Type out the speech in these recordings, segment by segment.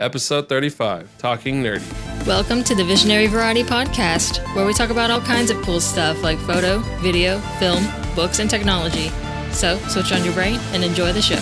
Episode 35, Talking Nerdy. Welcome to the Visionary Variety Podcast, where we talk about all kinds of cool stuff like photo, video, film, books, and technology. So, switch on your brain and enjoy the show.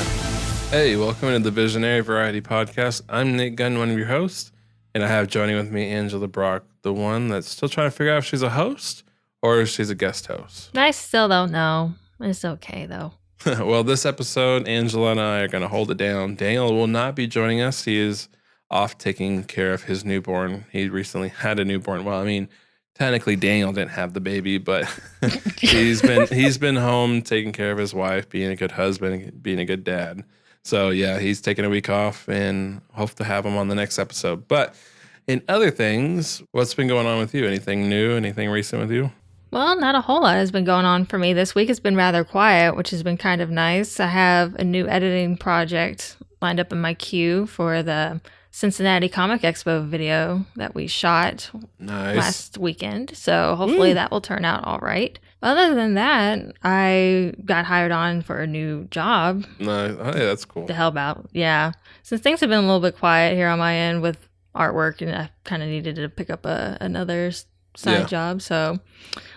Hey, welcome to the Visionary Variety Podcast. I'm Nick Gunn, one of your hosts, and I have joining with me Angela Brock, the one that's still trying to figure out if she's a host or if she's a guest host. I still don't know. It's okay, though. Well, this episode, Angela and I are going to hold it down. Daniel will not be joining us. He is off taking care of his newborn. He recently had a newborn. Well, I mean, technically Daniel didn't have the baby, but he's been home taking care of his wife, being a good husband, being a good dad. So yeah, he's taking a week off and hope to have him on the next episode. But in other things, what's been going on with you? Anything new? Anything recent with you? Well, not a whole lot has been going on for me this week. It's been rather quiet, which has been kind of nice. I have a new editing project lined up in my queue for the Cincinnati Comic Expo video that we shot last weekend. So hopefully that will turn out all right. Other than that, I got hired on for a new job. No, hey, that's cool. To help out. Yeah. Since things have been a little bit quiet here on my end with artwork, and I kind of needed to pick up another side job. So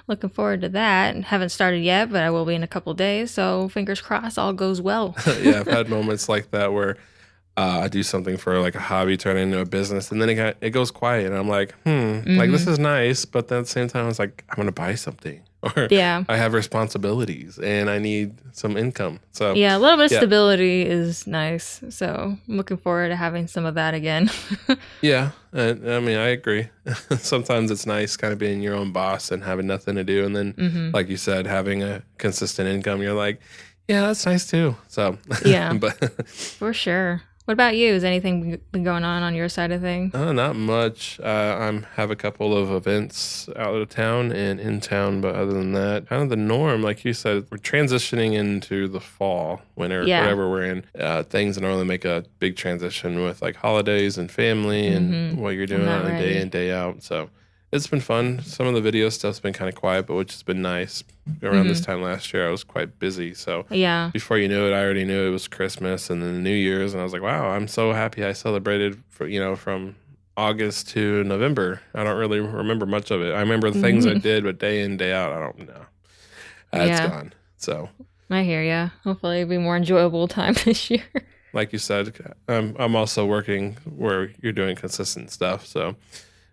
looking forward to that. Haven't started yet, but I will be in a couple days. So fingers crossed all goes well. Yeah, I've had moments like that where I do something for like a hobby, turn it into a business, and then it goes quiet, and I'm like, like this is nice, but then at the same time, I was like, I'm gonna buy something, or I have responsibilities, and I need some income. So yeah, a little bit of stability is nice. So I'm looking forward to having some of that again. Yeah, I mean, I agree. Sometimes it's nice kind of being your own boss and having nothing to do, and then, like you said, having a consistent income. You're like, yeah, that's nice too. So yeah, but for sure. What about you? Has anything been going on your side of things? Not much. I have a couple of events out of town and in town, but other than that, kind of the norm. Like you said, we're transitioning into the fall, winter, whatever we're in. Things normally make a big transition with like holidays and family and what you're doing on a day in, day out. So it's been fun. Some of the video stuff's been kind of quiet, but which has been nice. Around this time last year, I was quite busy. So before you knew it, I already knew it was Christmas and then New Year's. And I was like, wow, I'm so happy I celebrated from August to November. I don't really remember much of it. I remember the things I did, but day in, day out, I don't know. It's gone. So I hear ya. Hopefully it'll be more enjoyable time this year. Like you said, I'm also working where you're doing consistent stuff. So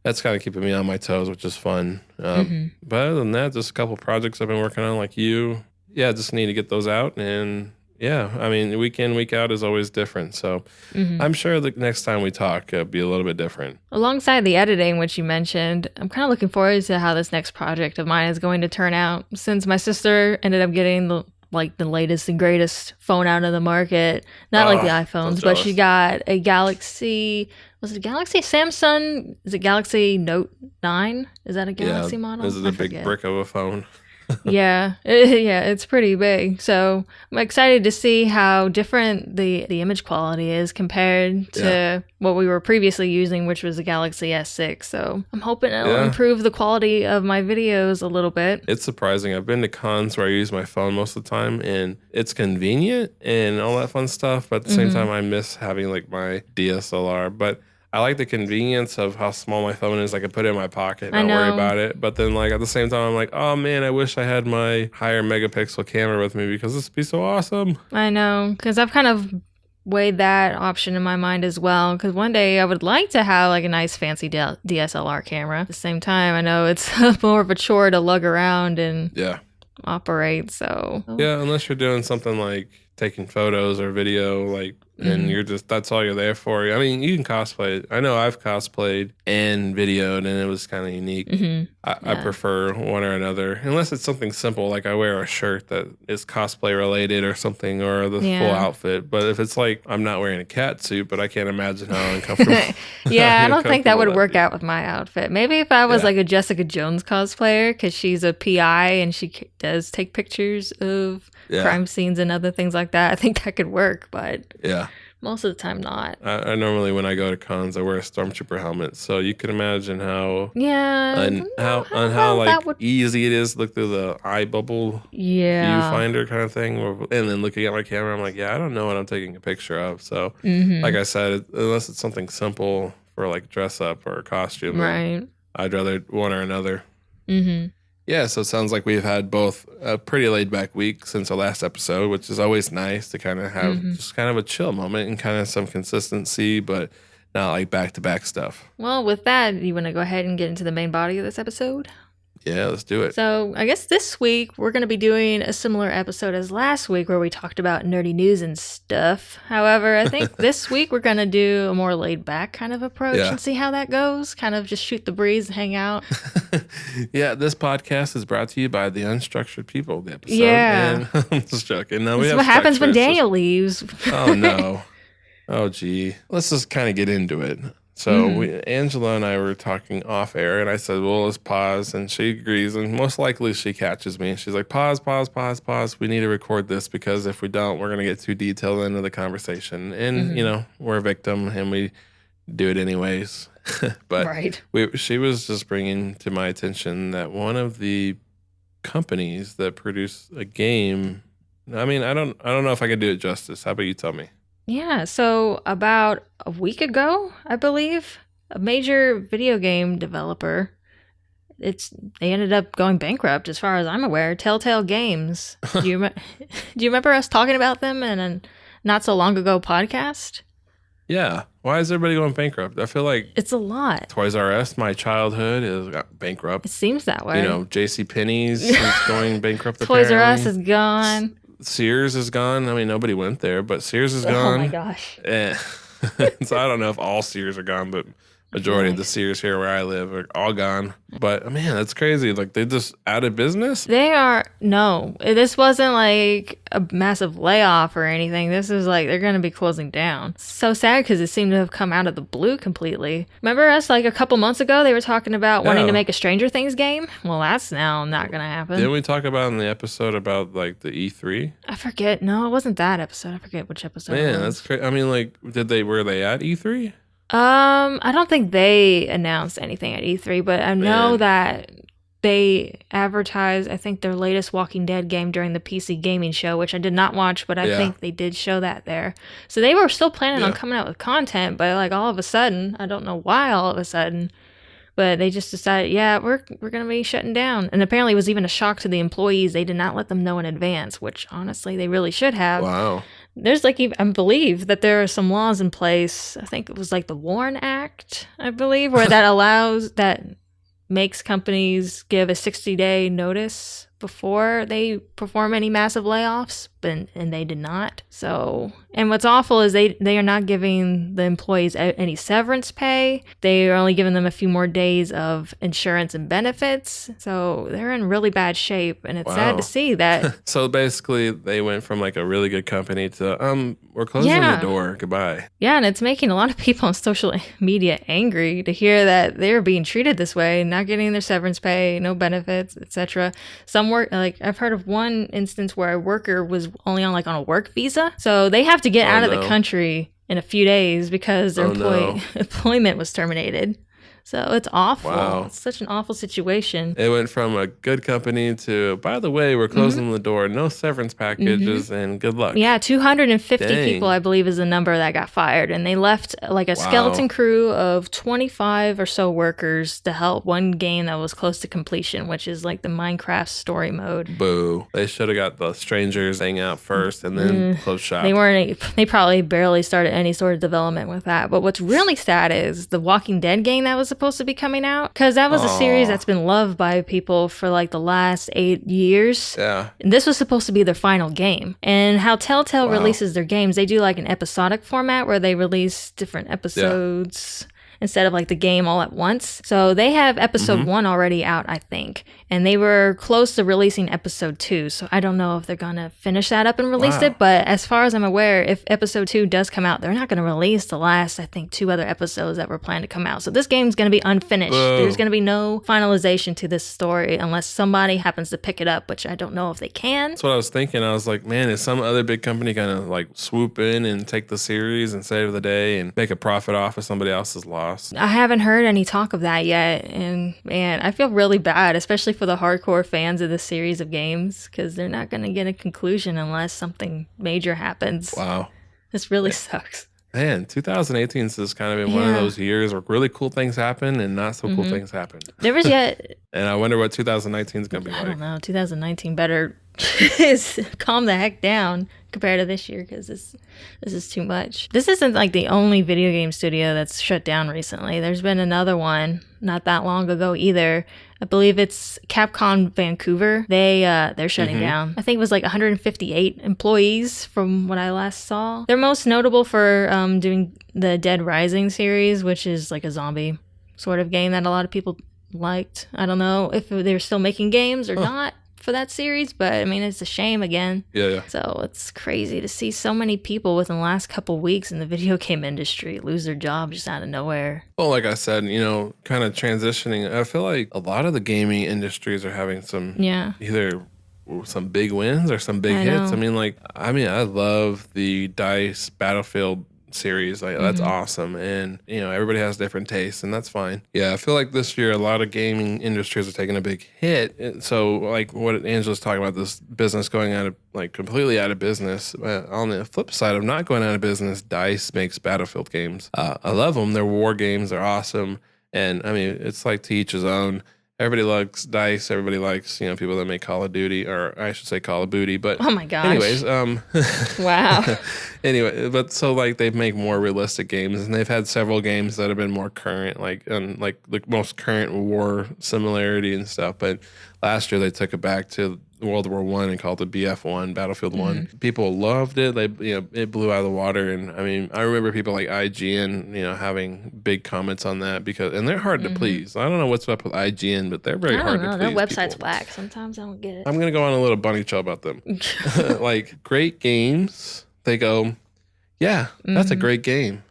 that's kind of keeping me on my toes, which is fun. But other than that, just a couple projects I've been working on, like you. Yeah, just need to get those out. And yeah, I mean, week in, week out is always different. So I'm sure the next time we talk, it'll be a little bit different. Alongside the editing, which you mentioned, I'm kind of looking forward to how this next project of mine is going to turn out. Since my sister ended up getting the latest and greatest phone out of the market. Not like the iPhones, but she got a Galaxy. Was it a Galaxy? Samsung? Is it Galaxy Note 9? Is that a Galaxy model? This is a big brick of a phone. Yeah, it's pretty big. So I'm excited to see how different the image quality is compared to what we were previously using, which was the Galaxy S6. So I'm hoping it'll improve the quality of my videos a little bit. It's surprising. I've been to cons where I use my phone most of the time, and it's convenient and all that fun stuff. But at the same time, I miss having like my DSLR. But I like the convenience of how small my phone is. I can put it in my pocket and not worry about it. But then like at the same time, I'm like, oh man, I wish I had my higher megapixel camera with me because this would be so awesome. I know, because I've kind of weighed that option in my mind as well. Because one day I would like to have like a nice fancy DSLR camera. At the same time, I know it's more of a chore to lug around and operate. So yeah, unless you're doing something like taking photos or video, like, and you're just, that's all you're there for. I mean, you can cosplay. I know I've cosplayed and videoed, and it was kind of unique. I prefer one or another, unless it's something simple, like I wear a shirt that is cosplay related or something, or the full outfit. But if it's like, I'm not wearing a cat suit, but I can't imagine how uncomfortable. I don't think that would work out with my outfit. Maybe if I was like a Jessica Jones cosplayer, because she's a PI and she does take pictures of crime scenes and other things like that. I think that could work, but Most of the time, not. I normally, when I go to cons, I wear a stormtrooper helmet, so you can imagine how easy it is to look through the eye bubble viewfinder kind of thing, and then looking at my camera, I'm like, I don't know what I'm taking a picture of. So, like I said, unless it's something simple for like dress up or a costume, right? I'd rather one or another. Yeah, so it sounds like we've had both a pretty laid-back week since our last episode, which is always nice to kind of have just kind of a chill moment and kind of some consistency, but not like back-to-back stuff. Well, with that, you want to go ahead and get into the main body of this episode? Yeah, let's do it. So I guess this week we're going to be doing a similar episode as last week where we talked about nerdy news and stuff. However, I think this week we're going to do a more laid back kind of approach and see how that goes. Kind of just shoot the breeze and hang out. Yeah, this podcast is brought to you by the Unstructured People, the episode. Yeah. And I'm just joking. No, this is what happens when Daniel leaves. Oh, no. Oh, gee. Let's just kind of get into it. So Angela and I were talking off air, and I said, well, let's pause. And she agrees, and most likely she catches me. And she's like, pause. We need to record this because if we don't, we're going to get too detailed into the conversation. And, we're a victim, and we do it anyways. But she was just bringing to my attention that one of the companies that produce a game, I mean, I don't know if I could do it justice. How about you tell me? Yeah, so about a week ago, I believe, a major video game developer, they ended up going bankrupt as far as I'm aware, Telltale Games. Do you remember us talking about them in a not so long ago podcast? Yeah. Why is everybody going bankrupt? I feel like it's a lot. Toys R Us, my childhood, is bankrupt. It seems that way. JCPenney's is going bankrupt. Toys R Us is gone. Sears is gone. I mean, nobody went there, but Sears is gone. Oh my gosh. So I don't know if all Sears are gone, but majority of the Sears here where I live are all gone. But man, that's crazy. Like they just out of business? They are. No, this wasn't like a massive layoff or anything. This is like they're going to be closing down. So sad because it seemed to have come out of the blue completely. Remember us like a couple months ago? They were talking about wanting to make a Stranger Things game. Well, that's now not going to happen. Didn't we talk about in the episode about like the E3? I forget. No, it wasn't that episode. I forget which episode. Man, that's crazy. I mean, like, were they at E3? I don't think they announced anything at E3, but I know that they advertised, I think, their latest Walking Dead game during the PC gaming show, which I did not watch, but I think they did show that there. So they were still planning on coming out with content, but like all of a sudden, I don't know why all of a sudden, but they just decided, we're going to be shutting down. And apparently it was even a shock to the employees. They did not let them know in advance, which honestly they really should have. Wow. There's like, I believe that there are some laws in place. I think it was like the WARN Act, I believe, where that makes companies give a 60-day notice before they perform any massive layoffs, and they did not. So, and what's awful is they are not giving the employees any severance pay. They are only giving them a few more days of insurance and benefits. So they're in really bad shape, and it's sad to see that. So basically, they went from like a really good company to we're closing the door. Goodbye. Yeah, and it's making a lot of people on social media angry to hear that they're being treated this way, not getting their severance pay, no benefits, etc. Some work, like I've heard of one instance where a worker was only on a work visa, so they have to get out of the country in a few days because their employment was terminated. So it's awful. Wow. It's such an awful situation. It went from a good company to, by the way, we're closing the door, no severance packages, and good luck. Yeah, 250 people, I believe, is the number that got fired. And they left like a skeleton crew of 25 or so workers to help one game that was close to completion, which is like the Minecraft story mode. Boo. They should have got the strangers hang out first and then close shop. They probably barely started any sort of development with that. But what's really sad is the Walking Dead game that was supposed to be coming out, because that was a series that's been loved by people for like the last 8 years. Yeah. And this was supposed to be their final game. And how Telltale releases their games, they do like an episodic format where they release different episodes. instead of like the game all at once. So they have episode 1 already out, I think. And they were close to releasing episode 2. So I don't know if they're going to finish that up and release it. But as far as I'm aware, if episode 2 does come out, they're not going to release the last, I think, 2 other episodes that were planned to come out. So this game's going to be unfinished. Whoa. There's going to be no finalization to this story unless somebody happens to pick it up, which I don't know if they can. That's what I was thinking. I was like, man, is some other big company going to like swoop in and take the series and save the day and make a profit off of somebody else's loss? I haven't heard any talk of that yet. And man, I feel really bad, especially for the hardcore fans of this series of games, because they're not going to get a conclusion unless something major happens. Wow. This really sucks. Man, 2018 has kind of been one of those years where really cool things happen and not so cool things happen. There was yet... And I wonder what 2019 is going to be like. I don't know. 2019 better is calm the heck down compared to this year, because this is too much. This isn't like the only video game studio that's shut down recently. There's been another one not that long ago either. I believe it's Capcom Vancouver. They're shutting down. I think it was like 158 employees from what I last saw. They're most notable for doing the Dead Rising series, which is like a zombie sort of game that a lot of people liked. I don't know if they're still making games or not for that series, but I mean, it's a shame again. Yeah. So it's crazy to see so many people within the last couple weeks in the video game industry lose their job just out of nowhere. Well, like I said, kind of transitioning, I feel like a lot of the gaming industries are having some either some big wins or some big hits. I love the DICE Battlefield series. That's awesome, and everybody has different tastes, and that's fine. I feel like this year a lot of gaming industries are taking a big hit. So like what Angela's talking about, this business going out of completely out of business. On the flip side of not going out of business, DICE makes Battlefield games. I love them. They're war games. They're awesome, and I mean, it's like to each his own. Everybody likes DICE. Everybody likes, people that make Call of Duty, or I should say Call of Booty. But oh my gosh. Anyways, wow. Anyway, but so they make more realistic games, and they've had several games that have been more current, like the most current war similarity and stuff. But last year they took it back to World War I and called it BF1, Battlefield 1. People loved it. It blew out of the water. And I mean, I remember people like IGN, having big comments on that and they're hard to please. I don't know what's up with IGN, but they're very hard to please. Their website's whack. Sometimes I don't get it. I'm going to go on a little bunny trail about them. Great games. They go, yeah, that's a great game,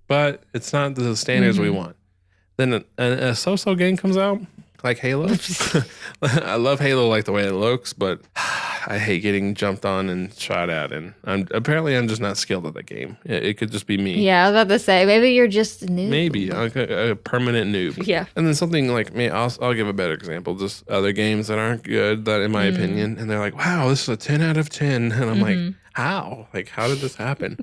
but it's not the standards we want. Then a so-so game comes out, like Halo. I love Halo, like the way it looks, but I hate getting jumped on and shot at. And I'm just not skilled at the game. It could just be me. Yeah, I was about to say, maybe you're just a noob. Maybe a permanent noob. Yeah. And then something like me, I'll give a better example. Just other games that aren't good, that in my opinion, and they're like, wow, this is a 10 out of 10. And I'm like, how? How did this happen?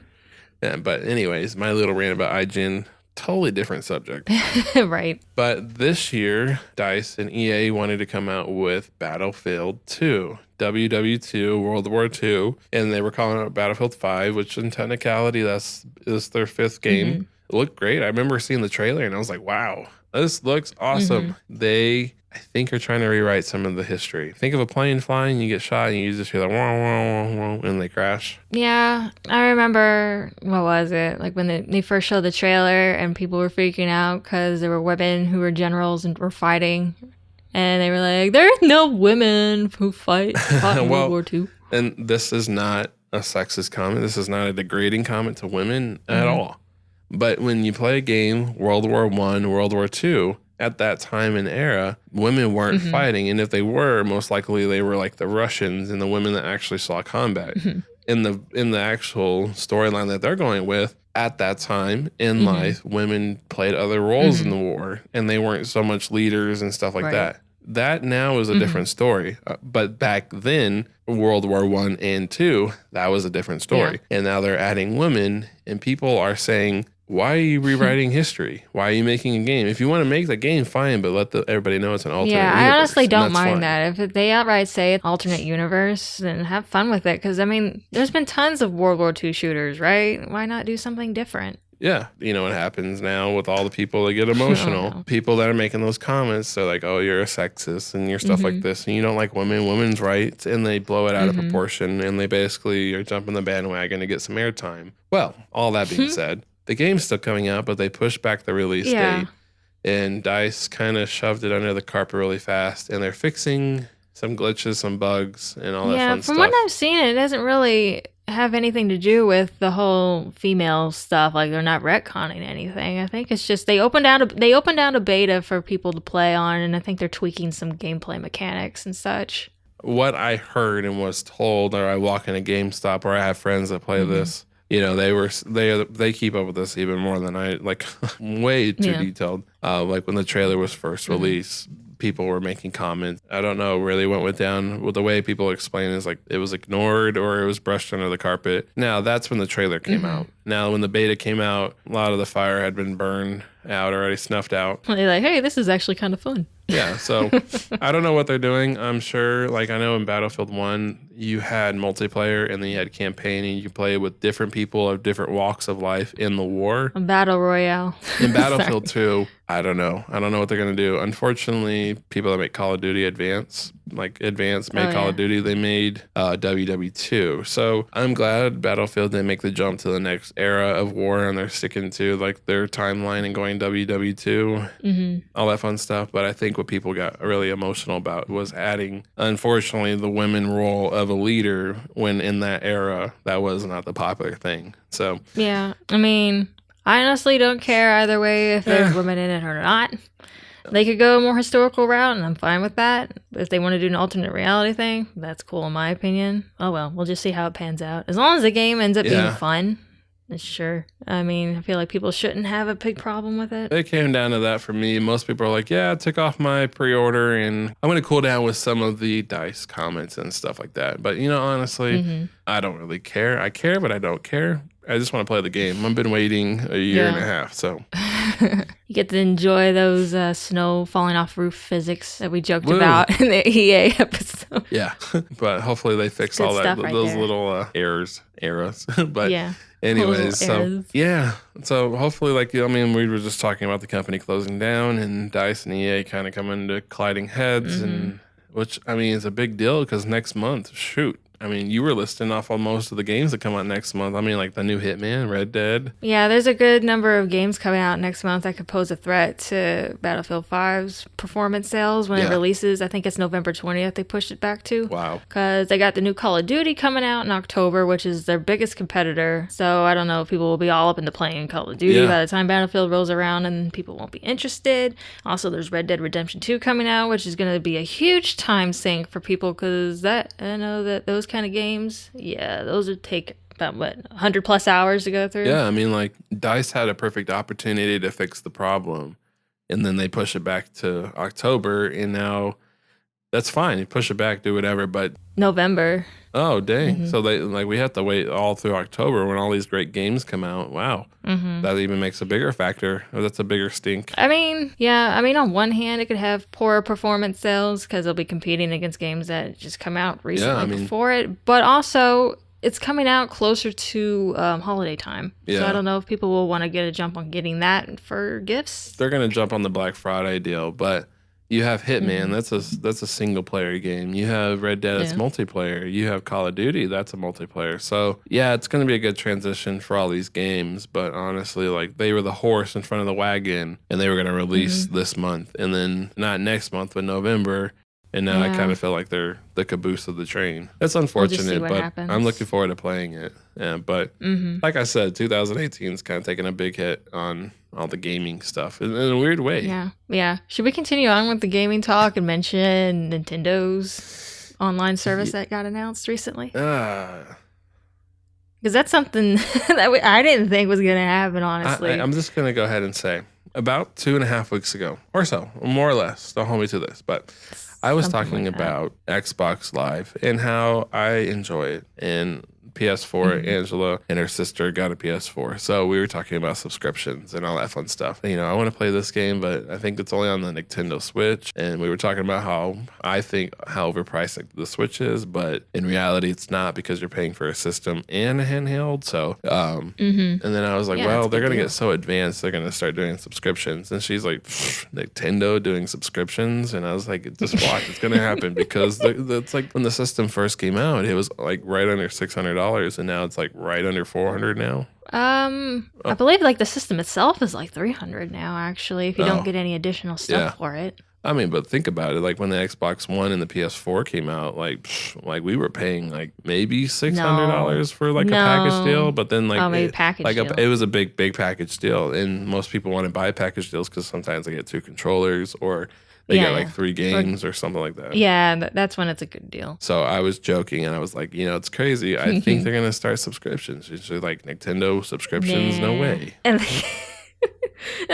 Yeah, but anyways, my little rant about IGN. Totally different subject. Right. But this year, DICE and EA wanted to come out with Battlefield 2, WW2, World War II, and they were calling it Battlefield 5, which in technicality, is their 5th game. It looked great. I remember seeing the trailer and I was like, wow, this looks awesome. They, I think, are trying to rewrite some of the history. Think of a plane flying, you get shot, and you just hear the wah, wah, wah, wah, and they crash. Yeah, I remember, what was it? Like when they first showed the trailer and people were freaking out because there were women who were generals and were fighting. And they were like, there are no women who fought in World War II. And this is not a sexist comment. This is not a degrading comment to women at all. But when you play a game, World War I, World War II, at that time and era, women weren't fighting. And if they were, most likely they were like the Russians and the women that actually saw combat. In the actual storyline that they're going with, at that time in life, women played other roles in the war, and they weren't so much leaders and stuff like that. That now is a different story. But back then, World War I and II, that was a different story. And now they're adding women, and people are saying, why are you rewriting history? Why are you making a game? If you want to make the game, fine, but let everybody know it's an alternate universe. I honestly don't mind that. If they outright say it's alternate universe, then have fun with it. Because, I mean, there's been tons of World War II shooters, right? Why not do something different? Yeah. You know what happens now with all the people that get emotional. People that are making those comments, they're like, oh, you're a sexist and you're stuff like this. And you don't like women's rights. And they blow it out of proportion. And they basically are jumping the bandwagon to get some airtime. Well, all that being said, the game's still coming out, but they pushed back the release date. And DICE kind of shoved it under the carpet really fast. And they're fixing some glitches, some bugs, and all that fun stuff. Yeah, from what I've seen, it doesn't really have anything to do with the whole female stuff. Like, they're not retconning anything. I think it's just they opened out a beta for people to play on, and I think they're tweaking some gameplay mechanics and such. What I heard and was told, or I walk in a GameStop, or I have friends that play this. You know, they keep up with this even more than I, like, way too detailed. Like when the trailer was first released, people were making comments. I don't know really what went down. Well, the way people explain is like it was ignored or it was brushed under the carpet. Now, that's when the trailer came out. Now, when the beta came out, a lot of the fire had been burned out, already snuffed out. They're like, hey, this is actually kind of fun. Yeah, so I don't know what they're doing. I'm sure, like, I know in Battlefield 1, you had multiplayer and then you had campaign and you play with different people of different walks of life in the war. A battle royale. In Battlefield 2, I don't know. I don't know what they're going to do. Unfortunately, people that make Call of Duty Advance made Call of Duty. They made WW2. So I'm glad Battlefield didn't make the jump to the next era of war and they're sticking to like their timeline and going WW2, all that fun stuff. But I think what people got really emotional about was adding, unfortunately, the women role of a leader when in that era, that was not the popular thing. So yeah, I mean, I honestly don't care either way if there's women in it or not. They could go a more historical route, and I'm fine with that. If they want to do an alternate reality thing, that's cool in my opinion. Oh well, we'll just see how it pans out. As long as the game ends up being fun, sure. I mean, I feel like people shouldn't have a big problem with it. It came down to that for me. Most people are like, yeah, I took off my pre-order, and I'm going to cool down with some of the DICE comments and stuff like that. But, you know, honestly, I don't really care. I care, but I don't care. I just want to play the game. I've been waiting a year and a half, so. You get to enjoy those snow falling off roof physics that we joked about in the EA episode. Yeah, but hopefully they fix all that, those little errors. But anyways, so hopefully, like, I mean, we were just talking about the company closing down and DICE and EA kind of coming to colliding heads, and which, I mean, is a big deal because next month, shoot. I mean, you were listing off on most of the games that come out next month. I mean, like the new Hitman, Red Dead. Yeah, there's a good number of games coming out next month that could pose a threat to Battlefield 5's performance sales when it releases. I think it's November 20th they pushed it back to. Wow. Because they got the new Call of Duty coming out in October, which is their biggest competitor. So I don't know if people will be all up into playing Call of Duty by the time Battlefield rolls around and people won't be interested. Also, there's Red Dead Redemption 2 coming out, which is going to be a huge time sink for people because I know that those kind of games, those would take about 100 plus hours to go through. Yeah, I mean, like DICE had a perfect opportunity to fix the problem, and then they push it back to October, and now that's fine. You push it back, do whatever, but November. Oh, dang! So we have to wait all through October when all these great games come out. Wow, that even makes a bigger factor. That's a bigger stink. I mean, on one hand, it could have poorer performance sales because they'll be competing against games that just come out recently before it. But also, it's coming out closer to holiday time. So I don't know if people will want to get a jump on getting that for gifts. They're gonna jump on the Black Friday deal, but. You have Hitman, that's a single player game. You have Red Dead, it's multiplayer. You have Call of Duty, that's a multiplayer. So yeah, it's gonna be a good transition for all these games. But honestly, like they were the horse in front of the wagon, and they were gonna release this month, and then not next month, but November. And now I kind of feel like they're the caboose of the train. That's unfortunate, but happens. I'm looking forward to playing it. Yeah, but like I said, 2018 is kind of taking a big hit on all the gaming stuff in a weird way. Yeah. Should we continue on with the gaming talk and mention Nintendo's online service that got announced recently? Because that's something that I didn't think was going to happen, honestly. I'm just going to go ahead and say, about 2.5 weeks ago, or so, more or less, don't hold me to this, but I was talking about Xbox Live and how I enjoy it. And PS4, Angela and her sister got a PS4. So we were talking about subscriptions and all that fun stuff. You know, I want to play this game, but I think it's only on the Nintendo Switch. And we were talking about how I think how overpriced the Switch is, but in reality, it's not because you're paying for a system and a handheld. So, and then I was like, well, they're going to get so advanced, they're going to start doing subscriptions. And she's like, Nintendo doing subscriptions? And I was like, just watch, it's going to happen because it's like when the system first came out, it was like right under $600. And now it's like right under $400 now. I believe like the system itself is like $300 now, actually, if you don't get any additional stuff for it. I mean, but think about it. Like when the Xbox One and the PS4 came out, like we were paying like maybe $600 for like a package deal. But then like it was a big package deal, and most people want to buy package deals because sometimes they get 2 controllers or they get like 3 games or something like that. Yeah, that's when it's a good deal. So I was joking and I was like, it's crazy. I think they're gonna start subscriptions. It's just like Nintendo subscriptions, no way. And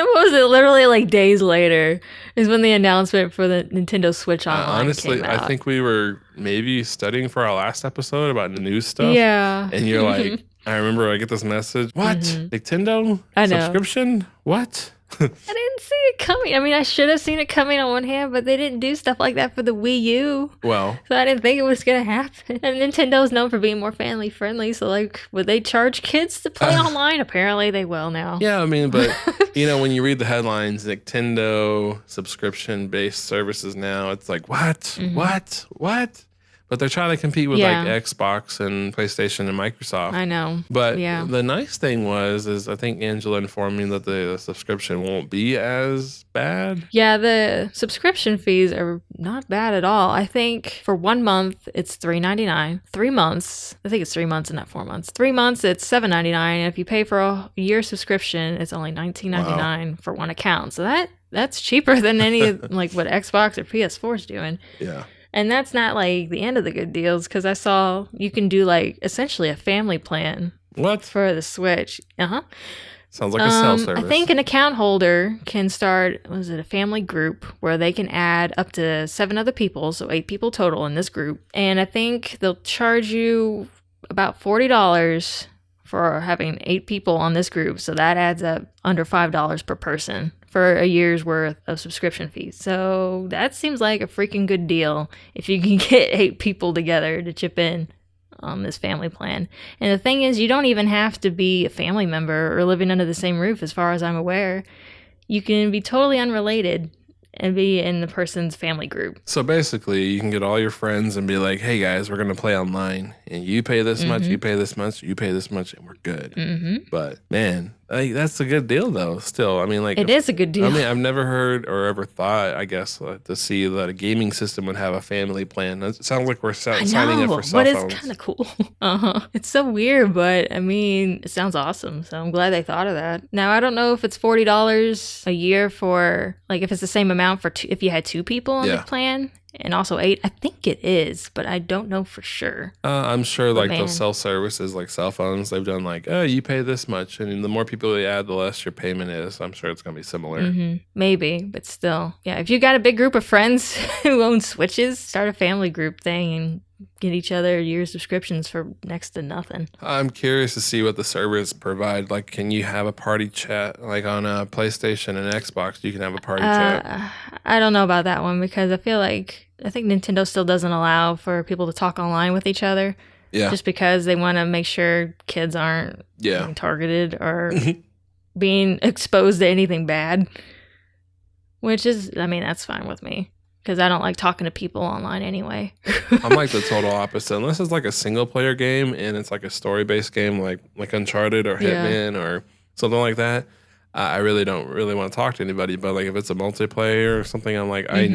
what was it? Literally like days later is when the announcement for the Nintendo Switch Online honestly, came out. I think we were maybe studying for our last episode about the news stuff. Yeah. And you're like, I remember I get this message. What? Nintendo subscription? What? I didn't see it coming. I mean, I should have seen it coming on one hand, but they didn't do stuff like that for the Wii U. Well. So I didn't think it was going to happen. And Nintendo's known for being more family friendly. So, like, would they charge kids to play online? Apparently they will now. Yeah, I mean, but, when you read the headlines, Nintendo subscription-based services now, it's like, what? What? But they're trying to compete with like Xbox and PlayStation and Microsoft. I know. But the nice thing is I think Angela informed me that the subscription won't be as bad. Yeah, the subscription fees are not bad at all. I think for 1 month, it's $3.99. 3 months, I think it's 3 months and not 4 months. 3 months, it's $7.99. And if you pay for a year subscription, it's only $19.99 for one account. So that's cheaper than any like what Xbox or PS4 is doing. Yeah. And that's not like the end of the good deals, because I saw you can do like essentially a family plan. What? For the Switch. Sounds like a cell service. I think an account holder can start, a family group where they can add up to 7 other people, so 8 people total in this group. And I think they'll charge you about $40 for having 8 people on this group. So that adds up under $5 per person for a year's worth of subscription fees. So that seems like a freaking good deal if you can get 8 people together to chip in on this family plan. And the thing is, you don't even have to be a family member or living under the same roof, as far as I'm aware. You can be totally unrelated and be in the person's family group. So basically, you can get all your friends and be like, hey guys, we're going to play online. And you pay this much, you pay this much, you pay this much, and we're good. But man, that's a good deal though, still. I mean, like... It is a good deal. I mean, I've never heard or ever thought, I guess, to see that a gaming system would have a family plan. It sounds like we're signing up for cell phones. But it's kind of cool. It's so weird, but I mean, it sounds awesome. So I'm glad they thought of that. Now, I don't know if it's $40 a year for, like, if it's the same amount for if you had 2 people on the plan. And also 8, I think it is, but I don't know for sure. I'm sure like those cell services, like cell phones, they've done like, oh, you pay this much. And the more people you add, the less your payment is. I'm sure it's going to be similar. Maybe, but still. Yeah, if you got a big group of friends who own Switches, start a family group thing and get each other year subscriptions for next to nothing. I'm curious to see what the servers provide. Like, can you have a party chat? Like on a PlayStation and Xbox, you can have a party chat. I don't know about that one, because I think Nintendo still doesn't allow for people to talk online with each other. Yeah. Just because they want to make sure kids aren't being targeted or being exposed to anything bad. Which is, I mean, that's fine with me, because I don't like talking to people online anyway. I'm like the total opposite. Unless it's like a single player game and it's like a story based game like Uncharted or Hitman or something like that, I really don't want to talk to anybody. But like if it's a multiplayer or something, I'm like, I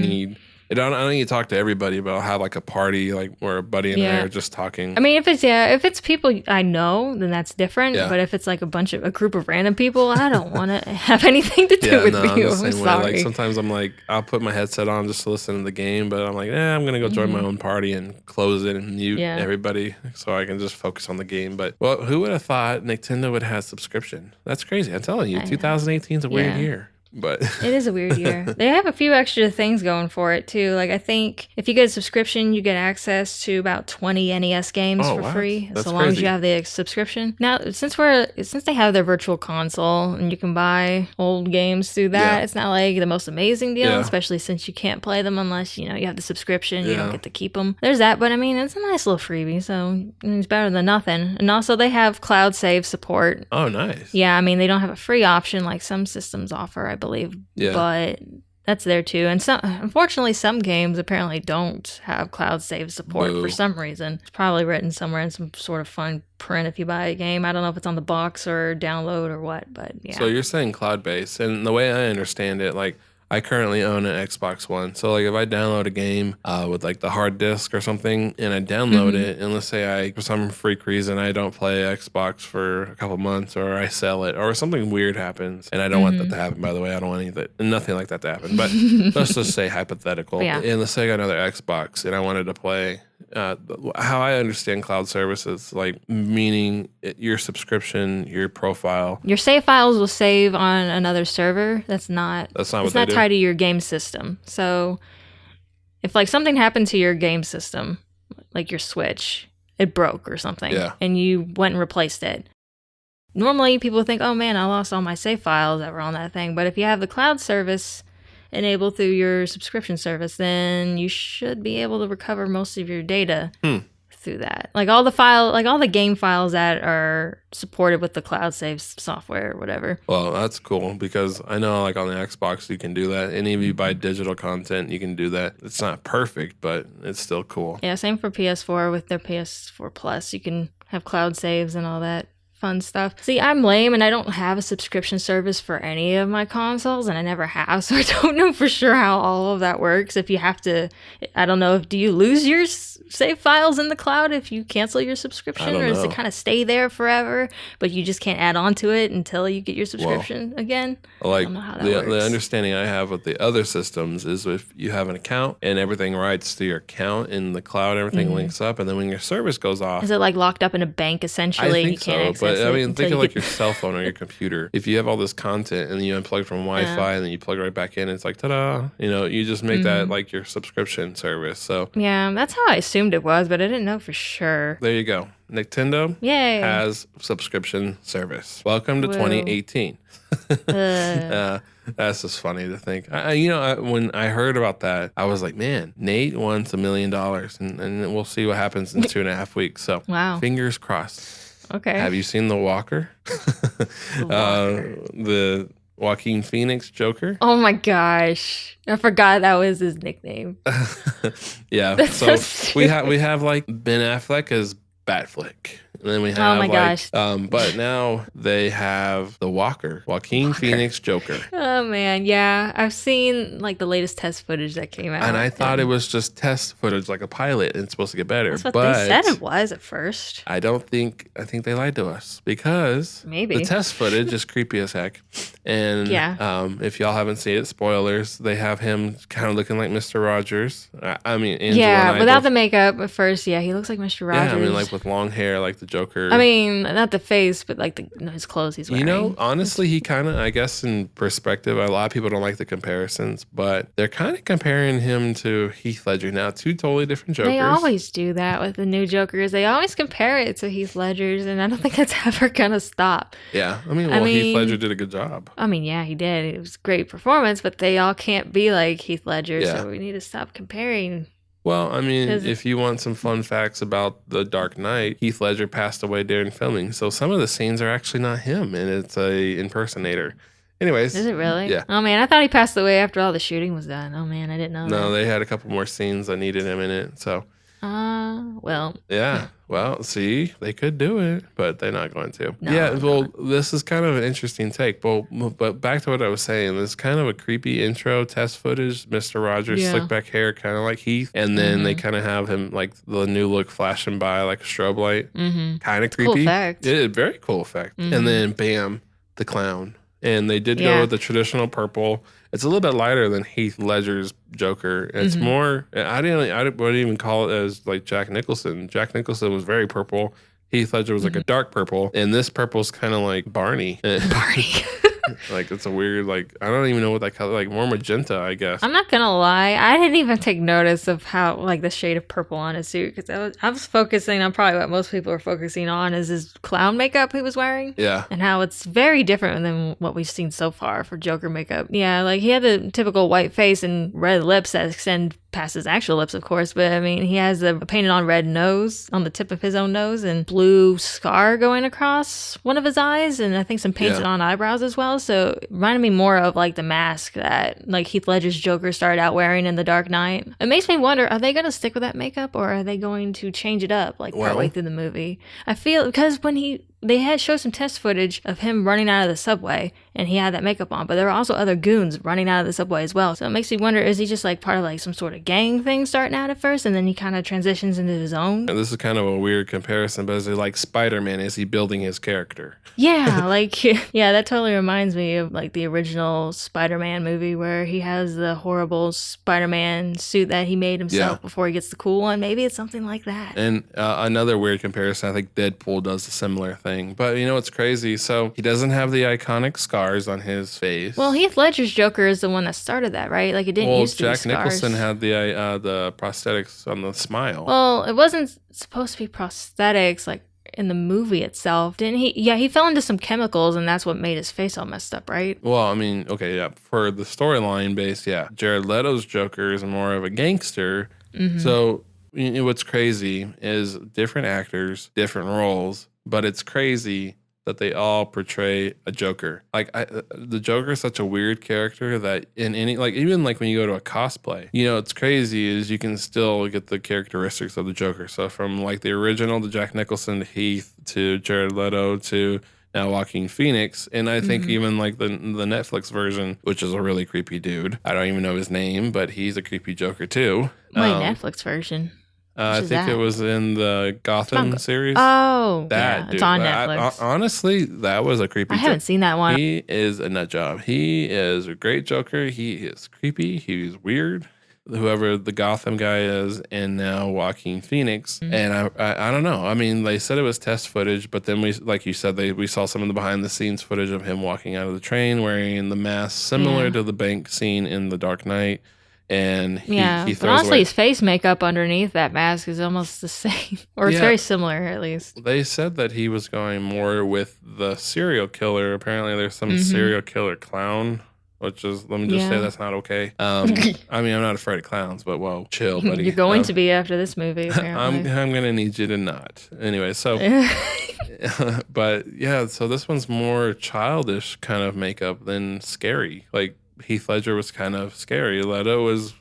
don't need to talk to everybody, but I'll have like a party, like where a buddy and I are just talking. I mean, if it's people I know, then that's different. Yeah. But if it's like a group of random people, I don't want to have anything to do with you. I'm sorry. Like sometimes I'm like, I'll put my headset on just to listen to the game, but I'm like, I'm gonna go join my own party and close it and mute everybody so I can just focus on the game. But well, who would have thought Nintendo would have subscription? That's crazy. I'm telling you, 2018 is a weird year. But it is a weird year. They have a few extra things going for it too. Like I think if you get a subscription, you get access to about 20 NES games for free, so long as you have the subscription. Now, since they have their virtual console and you can buy old games through that, it's not like the most amazing deal, especially since you can't play them unless you have the subscription. You don't get to keep them. There's that, but I mean, it's a nice little freebie, so it's better than nothing. And also, they have cloud save support. Oh, nice. Yeah, I mean, they don't have a free option like some systems offer, I believe. Yeah. But That's there too. And unfortunately, some games apparently don't have cloud save support for some reason. It's probably written somewhere in some sort of fine print if you buy a game. I don't know if it's on the box or download or what, but yeah. So you're saying cloud-based, and the way I understand it, like, I currently own an Xbox One. So, like, if I download a game with, like, the hard disk or something, and I download it, and let's say for some freak reason, I don't play Xbox for a couple months, or I sell it, or something weird happens, and I don't want that to happen, by the way. I don't want nothing like that to happen. But let's just say hypothetical. Yeah. And let's say I got another Xbox, and I wanted to play. How I understand cloud services, like, meaning your subscription, your profile. Your save files will save on another server. That's not what they do. It's not tied to your game system. So if, like, something happened to your game system, like your Switch, it broke or something, and you went and replaced it. Normally, people think, oh man, I lost all my save files that were on that thing. But if you have the cloud service enabled through your subscription service, then you should be able to recover most of your data through that. Like all the game files that are supported with the cloud save software or whatever. Well, that's cool, because I know, like, on the Xbox you can do that. Any of you buy digital content, you can do that. It's not perfect, but it's still cool. Yeah, same for PS4 with their PS4 Plus. You can have cloud saves and all that fun stuff. See, I'm lame and I don't have a subscription service for any of my consoles, and I never have, so I don't know for sure how all of that works. If you have to, I don't know, do you lose your save files in the cloud if you cancel your subscription, or does it kind of stay there forever, but you just can't add on to it until you get your subscription again? Like, I don't know how that works. The understanding I have with the other systems is if you have an account and everything writes to your account in the cloud, everything links up, and then when your service goes off, is it like locked up in a bank essentially? I think and you can't access but I mean, think of like your cell phone or your computer. If you have all this content and you unplug from Wi-Fi and then you plug right back in, it's like, ta-da! You just make that like your subscription service. So yeah, that's how I assumed it was, but I didn't know for sure. There you go. Nintendo has subscription service. Welcome to 2018. That's just funny to think. When I heard about that, I was like, man, Nate wants $1 million, and we'll see what happens in 2.5 weeks. So fingers crossed. Okay. Have you seen The Walker? The Joaquin Phoenix Joker? Oh my gosh. I forgot that was his nickname. Yeah. So we have like Ben Affleck as Batfleck. And then we have gosh. But now they have the Walker, Joaquin Phoenix Joker. Oh man, yeah. I've seen like the latest test footage that came out. And I thought it was just test footage, like a pilot, and it's supposed to get better. That's what they said it was at first. I think they lied to us, because maybe the test footage is creepy as heck. And if y'all haven't seen it, spoilers, they have him kind of looking like Mr. Rogers. Angela without the makeup at first, he looks like Mr. Rogers. Yeah, like with long hair, like the Joker. I mean, not the face, but like his clothes he's wearing. Honestly, he kind of, I guess in perspective, a lot of people don't like the comparisons, but they're kind of comparing him to Heath Ledger. Now, two totally different Jokers. They always do that with the new Jokers. They always compare it to Heath Ledger's, and I don't think that's ever going to stop. Yeah. Heath Ledger did a good job. I mean, yeah, he did. It was a great performance, but they all can't be like Heath Ledger, so we need to stop comparing. Well, I mean, if you want some fun facts about The Dark Knight, Heath Ledger passed away during filming. So some of the scenes are actually not him, and it's a impersonator. Anyways. Is it really? Yeah. Oh, man, I thought he passed away after all the shooting was done. Oh, man, I didn't know that. No, they had a couple more scenes that needed him in it, so. Well. Yeah. Well, see, they could do it, but they're not going to. No, this is kind of an interesting take. But back to what I was saying, this is kind of a creepy intro test footage. Mr. Rogers, slick back hair, kind of like Heath. And then they kind of have him like the new look flashing by like a strobe light. Kind of creepy. Cool effect. Very cool effect. And then bam, the clown. And they did go with the traditional purple. It's a little bit lighter than Heath Ledger's Joker. It's more. I wouldn't even call it as like Jack Nicholson. Jack Nicholson was very purple. Heath Ledger was like a dark purple, and this purple's kind of like Barney. Barney. Like it's a weird, like I don't even know what that color, like more magenta, I guess. I'm not gonna lie, I didn't even take notice of how like the shade of purple on his suit, because I was focusing on probably what most people are focusing on is his clown makeup he was wearing. Yeah. And how it's very different than what we've seen so far for Joker makeup. Yeah, like he had the typical white face and red lips that extend past his actual lips, of course, but I mean, he has a painted on red nose on the tip of his own nose and blue scar going across one of his eyes, and I think some painted on eyebrows as well. So it reminded me more of like the mask that like Heath Ledger's Joker started out wearing in The Dark Knight. It makes me wonder, are they going to stick with that makeup or are they going to change it up like partway through the movie? I feel because when they had showed some test footage of him running out of the subway and he had that makeup on, but there were also other goons running out of the subway as well. So it makes me wonder, is he just like part of like some sort of gang thing starting out at first and then he kind of transitions into his own? And this is kind of a weird comparison, but is it like Spider-Man? Is he building his character? Yeah, like, yeah, that totally reminds me of like the original Spider-Man movie where he has the horrible Spider-Man suit that he made himself before he gets the cool one. Maybe it's something like that. And another weird comparison, I think Deadpool does a similar thing. But you know what's crazy? So he doesn't have the iconic scars on his face. Well, Heath Ledger's Joker is the one that started that, right? Like it didn't used to be scars. Jack Nicholson had the prosthetics on the smile. Well, it wasn't supposed to be prosthetics like in the movie itself, didn't he? Yeah, he fell into some chemicals and that's what made his face all messed up, right? Well, I mean, okay, yeah. For the storyline base, yeah. Jared Leto's Joker is more of a gangster. Mm-hmm. So you know, what's crazy is different actors, different roles. But it's crazy that they all portray a Joker. Like the Joker is such a weird character that in any like even like when you go to a cosplay, you know, it's crazy is you can still get the characteristics of the Joker. So from like the original to Jack Nicholson to Heath to Jared Leto to now Joaquin Phoenix, and I think even like the Netflix version, which is a really creepy dude. I don't even know his name, but he's a creepy Joker too. Wait, Netflix version. I think it was in the Gotham series. Oh, yeah, it's on Netflix. Honestly, that was a creepy. I haven't seen that one. He is a nut job. He is a great Joker. He is creepy. He's weird. Whoever the Gotham guy is, and now Joaquin Phoenix. And I don't know. I mean, they said it was test footage, but then we, like you said, we saw some of the behind the scenes footage of him walking out of the train wearing the mask similar to the bank scene in The Dark Knight. And he throws but honestly, away. His face makeup underneath that mask is almost the same, or it's very similar at least. They said that he was going more with the serial killer. Apparently, there's some serial killer clown, which is, let me just say that's not okay. I mean, I'm not afraid of clowns, but whoa, chill, buddy. You're going to be after this movie, apparently. I'm going to need you to not. Anyway, so, but yeah, so this one's more childish kind of makeup than scary. Like, Heath Ledger was kind of scary. Leto was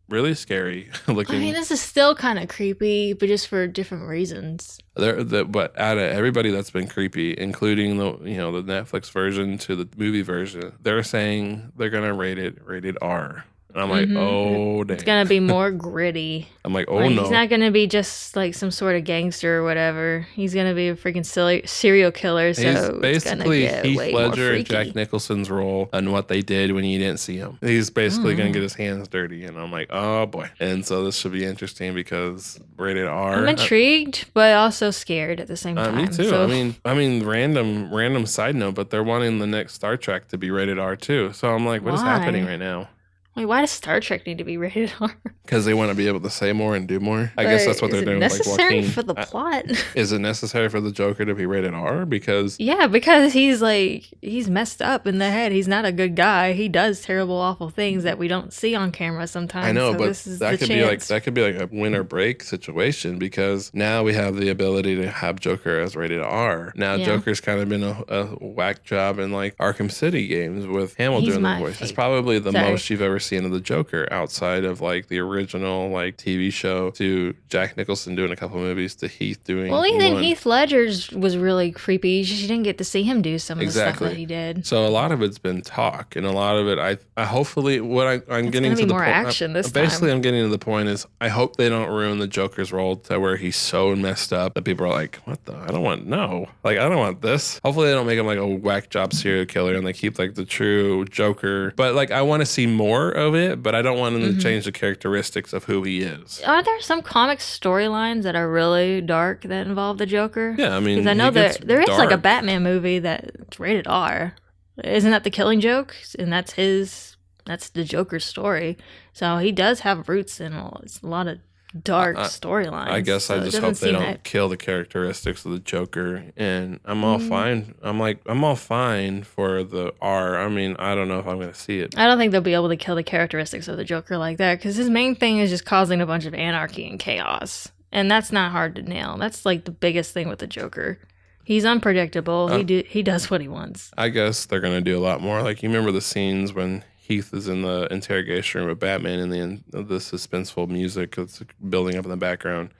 really scary looking. I mean, this is still kind of creepy, but just for different reasons. But out of everybody that's been creepy, including the Netflix version to the movie version, they're saying they're gonna rate it rated R. And I'm like, oh, dang. It's going to be more gritty. I'm like, oh, no. He's not going to be just like some sort of gangster or whatever. He's going to be a freaking serial killer. So he's basically Heath Ledger and Jack Nicholson's role and what they did when you didn't see him. He's basically going to get his hands dirty. And I'm like, oh, boy. And so this should be interesting because rated R. I'm intrigued, but also scared at the same time. Me too. So. I mean, random side note, but they're wanting the next Star Trek to be rated R too. So I'm like, what is happening right now? Wait, why does Star Trek need to be rated R? Because they want to be able to say more and do more. I guess that's what they're doing. Necessary for the plot? Is it necessary for the Joker to be rated R? Because he's messed up in the head. He's not a good guy. He does terrible, awful things that we don't see on camera sometimes. I know, so but that could be like a win or break situation because now we have the ability to have Joker as rated R. Now Joker's kind of been a whack job in like Arkham City games with Hamill doing the voice. It's probably the most you've ever seen of the Joker outside of like the original like TV show to Jack Nicholson doing a couple movies to Heath doing. Well, even Heath Ledger's was really creepy. You didn't get to see him do some of the stuff that he did. So a lot of it's been talk, and a lot of it, I hopefully what I'm getting to the more point. Action this basically, time. I'm getting to the point is I hope they don't ruin the Joker's role to where he's so messed up that people are like, what the? I don't want this. Hopefully, they don't make him like a whack job serial killer, and they keep like the true Joker. But like, I want to see more of it, but I don't want him to change the characteristics of who he is. Are there some comic storylines that are really dark that involve the Joker? Yeah, I mean, because I know there is like a Batman movie that's rated R. Isn't that The Killing Joke? And that's the Joker's story. So he does have roots in a lot of dark storylines. I guess I just hope they don't kill the characteristics of the Joker, and I'm all fine. I'm all fine for the R. I mean, I don't know if I'm going to see it. I don't think they'll be able to kill the characteristics of the Joker like that, because his main thing is just causing a bunch of anarchy and chaos, and that's not hard to nail. That's like the biggest thing with the Joker. He's unpredictable. He does what he wants. I guess they're going to do a lot more. Like, you remember the scenes when Heath is in the interrogation room with Batman and the suspenseful music that's building up in the background.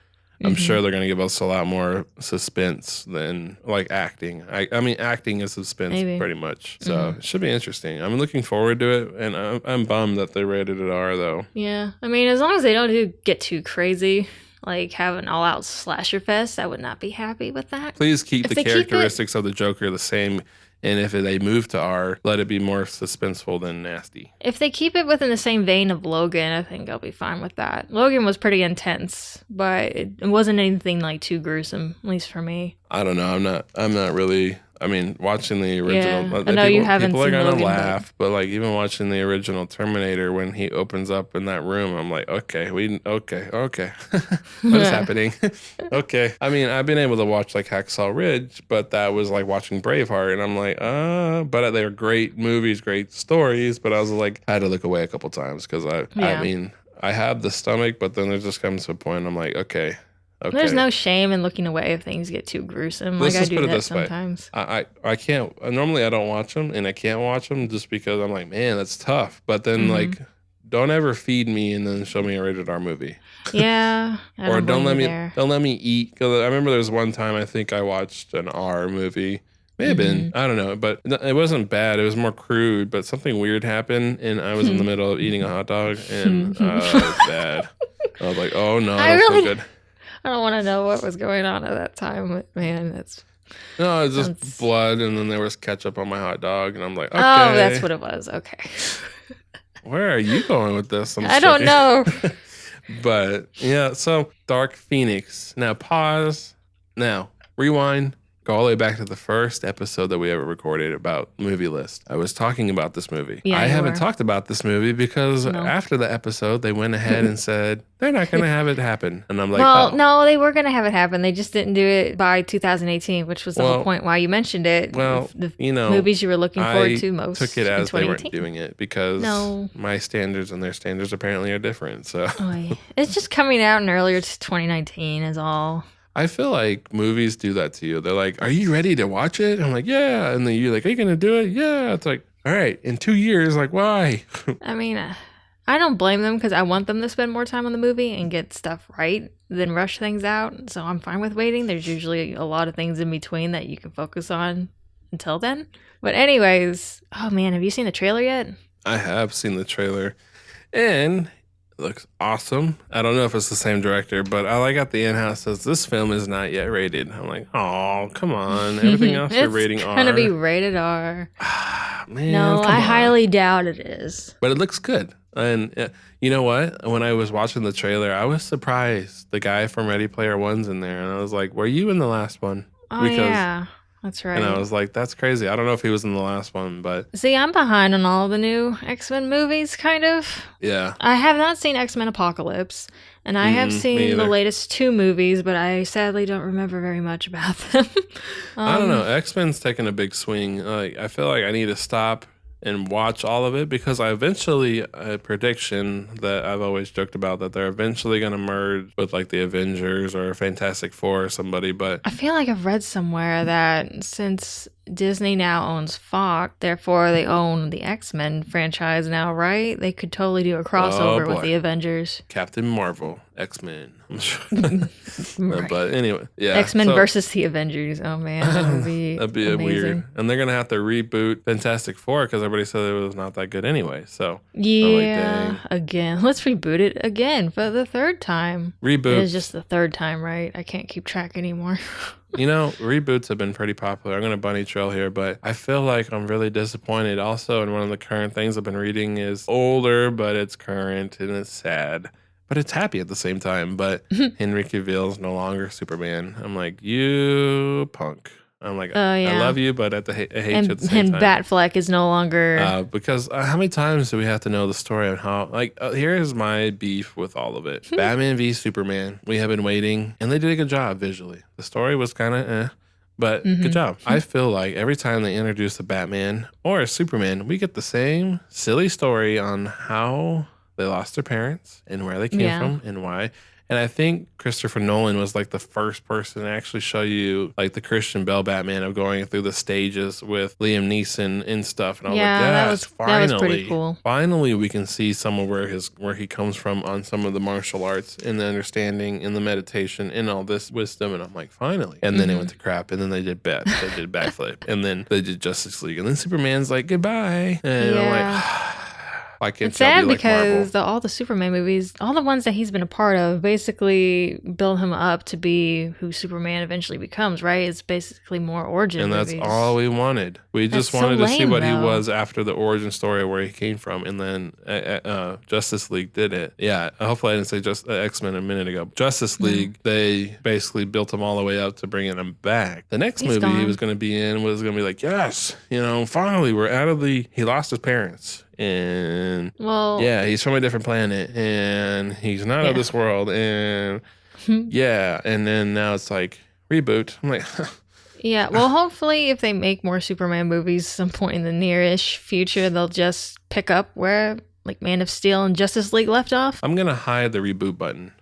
I'm sure they're going to give us a lot more suspense than like acting. I mean, acting is suspense pretty much. So it should be interesting. I'm looking forward to it, and I'm bummed that they rated it R though. Yeah. I mean, as long as they don't get too crazy, like have an all-out slasher fest, I would not be happy with that. Please keep the characteristics of the Joker the same. And if they move to R, let it be more suspenseful than nasty. If they keep it within the same vein of Logan, I think I'll be fine with that. Logan was pretty intense, but it wasn't anything like too gruesome, at least for me. I don't know. I'm not really. I mean, watching the original. Yeah, I know you haven't seen Logan. People are gonna laugh, but like even watching the original Terminator, when he opens up in that room, I'm like, okay, what is happening? Okay. I mean, I've been able to watch like Hacksaw Ridge, but that was like watching Braveheart, and I'm like, but they're great movies, great stories, but I was like, I had to look away a couple times because I mean, I have the stomach, but then there just comes to a point I'm like, okay. There's no shame in looking away if things get too gruesome. Like I do that sometimes. I can't. Normally, I don't watch them, and I can't watch them just because I'm like, man, that's tough. But then, like, don't ever feed me and then show me a rated R movie. Yeah, or don't let me eat. Because I remember there was one time I think I watched an R movie. May have been, I don't know, but it wasn't bad. It was more crude, but something weird happened, and I was in the middle of eating a hot dog, and it was bad. I was like, oh no, that's so good. I don't want to know what was going on at that time, but man, that's... No, it was just blood, and then there was ketchup on my hot dog, and I'm like, okay. Oh, that's what it was. Okay. Where are you going with this? I don't know. But, yeah, so Dark Phoenix. Now, pause. Now, rewind. Go all the way back to the first episode that we ever recorded about movie list. I was talking about this movie. Yeah, I haven't talked about this movie because after the episode, they went ahead and said they're not going to have it happen. And I'm like, well, no, they were going to have it happen. They just didn't do it by 2018, which was the whole point why you mentioned it. Well, the movies you were looking forward to most. I took it as they weren't doing it because my standards and their standards apparently are different. So it's just coming out in earlier 2019 is all. I feel like movies do that to you. They're like, are you ready to watch it? I'm like, yeah. And then you're like, are you going to do it? Yeah. It's like, all right. In 2 years, like, why? I mean, I don't blame them because I want them to spend more time on the movie and get stuff right than rush things out. So I'm fine with waiting. There's usually a lot of things in between that you can focus on until then. But anyways, oh man, have you seen the trailer yet? I have seen the trailer. And it looks awesome. I don't know if it's the same director, but I like at the end how it says this film is not yet rated. I'm like, oh, come on. Everything else you're rating R. It's going to be rated R. Man, no, I highly doubt it is. But it looks good. And you know what? When I was watching the trailer, I was surprised. The guy from Ready Player One's in there. And I was like, were you in the last one? Oh, yeah. That's right. And I was like, that's crazy. I don't know if he was in the last one, but... See, I'm behind on all the new X-Men movies, kind of. Yeah. I have not seen X-Men Apocalypse, and I have seen the latest 2 movies, but I sadly don't remember very much about them. I don't know. X-Men's taking a big swing. I feel like I need to stop and watch all of it because I eventually, a prediction that I've always joked about, that they're eventually going to merge with like the Avengers or Fantastic Four or somebody, but I feel like I've read somewhere that since Disney now owns Fox, therefore they own the X-Men franchise now, right? They could totally do a crossover with the Avengers. Captain Marvel, X-Men. Right. But anyway, yeah. X-Men versus the Avengers. Oh man, that'd be amazing. Weird. And they're gonna have to reboot Fantastic Four because everybody said it was not that good anyway. So yeah, again, let's reboot it again for the 3rd time. Reboot. It is just the 3rd time, right? I can't keep track anymore. You know, reboots have been pretty popular. I'm going to bunny trail here, but I feel like I'm really disappointed. Also, and one of the current things I've been reading is older, but it's current and it's sad. But it's happy at the same time. But Henry Cavill's no longer Superman. I'm like, you punk. I'm like, Oh, yeah. I love you, but I hate you at the same and time. Batfleck is no longer... because how many times do we have to know the story on how... Like, here's my beef with all of it. Batman v Superman. We have been waiting, and they did a good job visually. The story was kind of but good job. I feel like every time they introduce a Batman or a Superman, we get the same silly story on how they lost their parents and where they came from and why. And I think Christopher Nolan was like the first person to actually show you like the Christian Bale Batman of going through the stages with Liam Neeson and stuff. And I was like, yes, finally, that was pretty cool. Finally, we can see some of where he comes from on some of the martial arts and the understanding and the meditation and all this wisdom. And I'm like, finally. And then it went to crap. And then they did backflip. And then they did Justice League. And then Superman's like, goodbye. And I'm like, it's sad because all the Superman movies, all the ones that he's been a part of, basically build him up to be who Superman eventually becomes, right? It's basically more origin movies. And that's all we wanted. We just wanted to see what he was after the origin story, where he came from. And then Justice League did it. Yeah, hopefully I didn't say just X-Men a minute ago. Justice League, they basically built him all the way up to bringing him back. The next movie he was going to be in was going to be like, yes, finally we're out of he lost his parents. And he's from a different planet and he's not of this world, and and then now it's like reboot. I'm like well, hopefully if they make more Superman movies some point in the near-ish future, they'll just pick up where like Man of Steel and Justice League left off. I'm gonna hide the reboot button.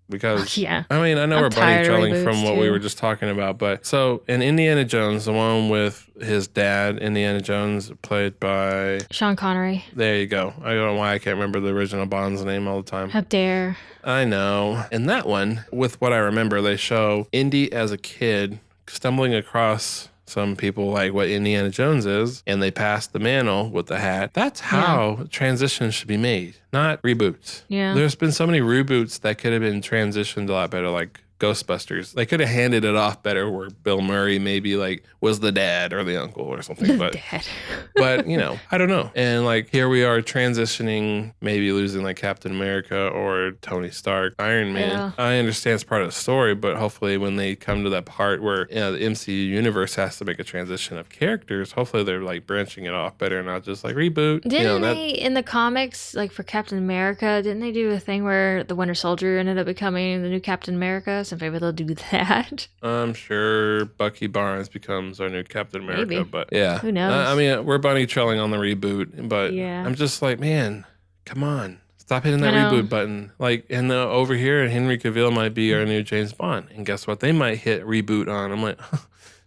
Because, I mean, I know we're bunny trailing from what we were just talking about, but so in Indiana Jones, the one with his dad, Indiana Jones, played by Sean Connery. There you go. I don't know why I can't remember the original Bond's name all the time. How dare. I know. In that one, with what I remember, they show Indy as a kid stumbling across some people like what Indiana Jones is, and they pass the mantle with the hat. That's how transitions should be made, not reboots. Yeah. There's been so many reboots that could have been transitioned a lot better, like Ghostbusters. They could have handed it off better, where Bill Murray maybe like was the dad or the uncle or something. But dad. But I don't know. And like here we are transitioning, maybe losing like Captain America or Tony Stark, Iron Man. Yeah. I understand it's part of the story, but hopefully when they come to that part where the MCU universe has to make a transition of characters, hopefully they're like branching it off better, not just like reboot. Didn't they in the comics, like for Captain America, didn't they do a thing where the Winter Soldier ended up becoming the new Captain America? So maybe they'll do that. I'm sure Bucky Barnes becomes our new Captain America, maybe. But yeah. Who knows? I mean, we're bunny trailing on the reboot, but I'm just like, man, come on. Stop hitting that reboot button. Like, and over here, Henry Cavill might be our new James Bond. And guess what? They might hit reboot on. I'm like,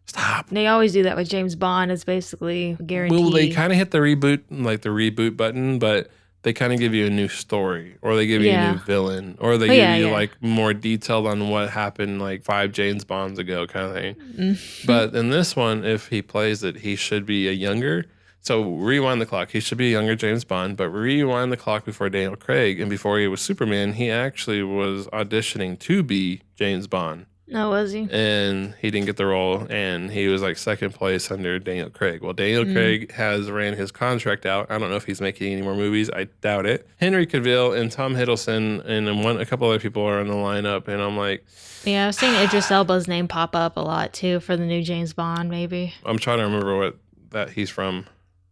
stop. They always do that with James Bond. It's basically guaranteed. Well, they kind of hit the reboot button, but they kind of give you a new story, or they give you a new villain, or they give you like more detailed on what happened like 5 James Bonds ago kind of thing. But in this one, if he plays it, he should be a younger. So rewind the clock. He should be a younger James Bond, but rewind the clock before Daniel Craig. And before he was Superman, he actually was auditioning to be James Bond. Oh, was he? And he didn't get the role, and he was like second place under Daniel Craig. Well, Daniel Craig has ran his contract out. I don't know if he's making any more movies. I doubt it. Henry Cavill and Tom Hiddleston and a couple other people are in the lineup, and I'm like... Yeah, I've seen Idris Elba's name pop up a lot, too, for the new James Bond, maybe. I'm trying to remember what that he's from.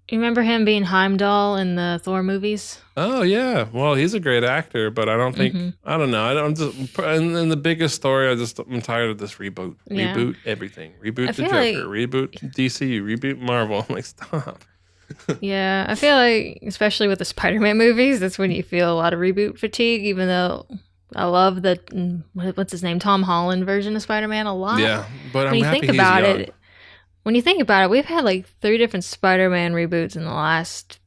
You remember him being Heimdall in the Thor movies? Oh, yeah. Well, he's a great actor, but I don't think... I don't know. I'm just... In the biggest story, I'm tired of this reboot. Yeah. Reboot everything. Reboot the Joker. Reboot DC. Reboot Marvel. I'm like, stop. Yeah, I feel like, especially with the Spider-Man movies, that's when you feel a lot of reboot fatigue, even though... I love the... What's his name? Tom Holland version of Spider-Man a lot. Yeah, but I'm happy he's young. When you think about it, we've had like 3 different Spider-Man reboots in the last,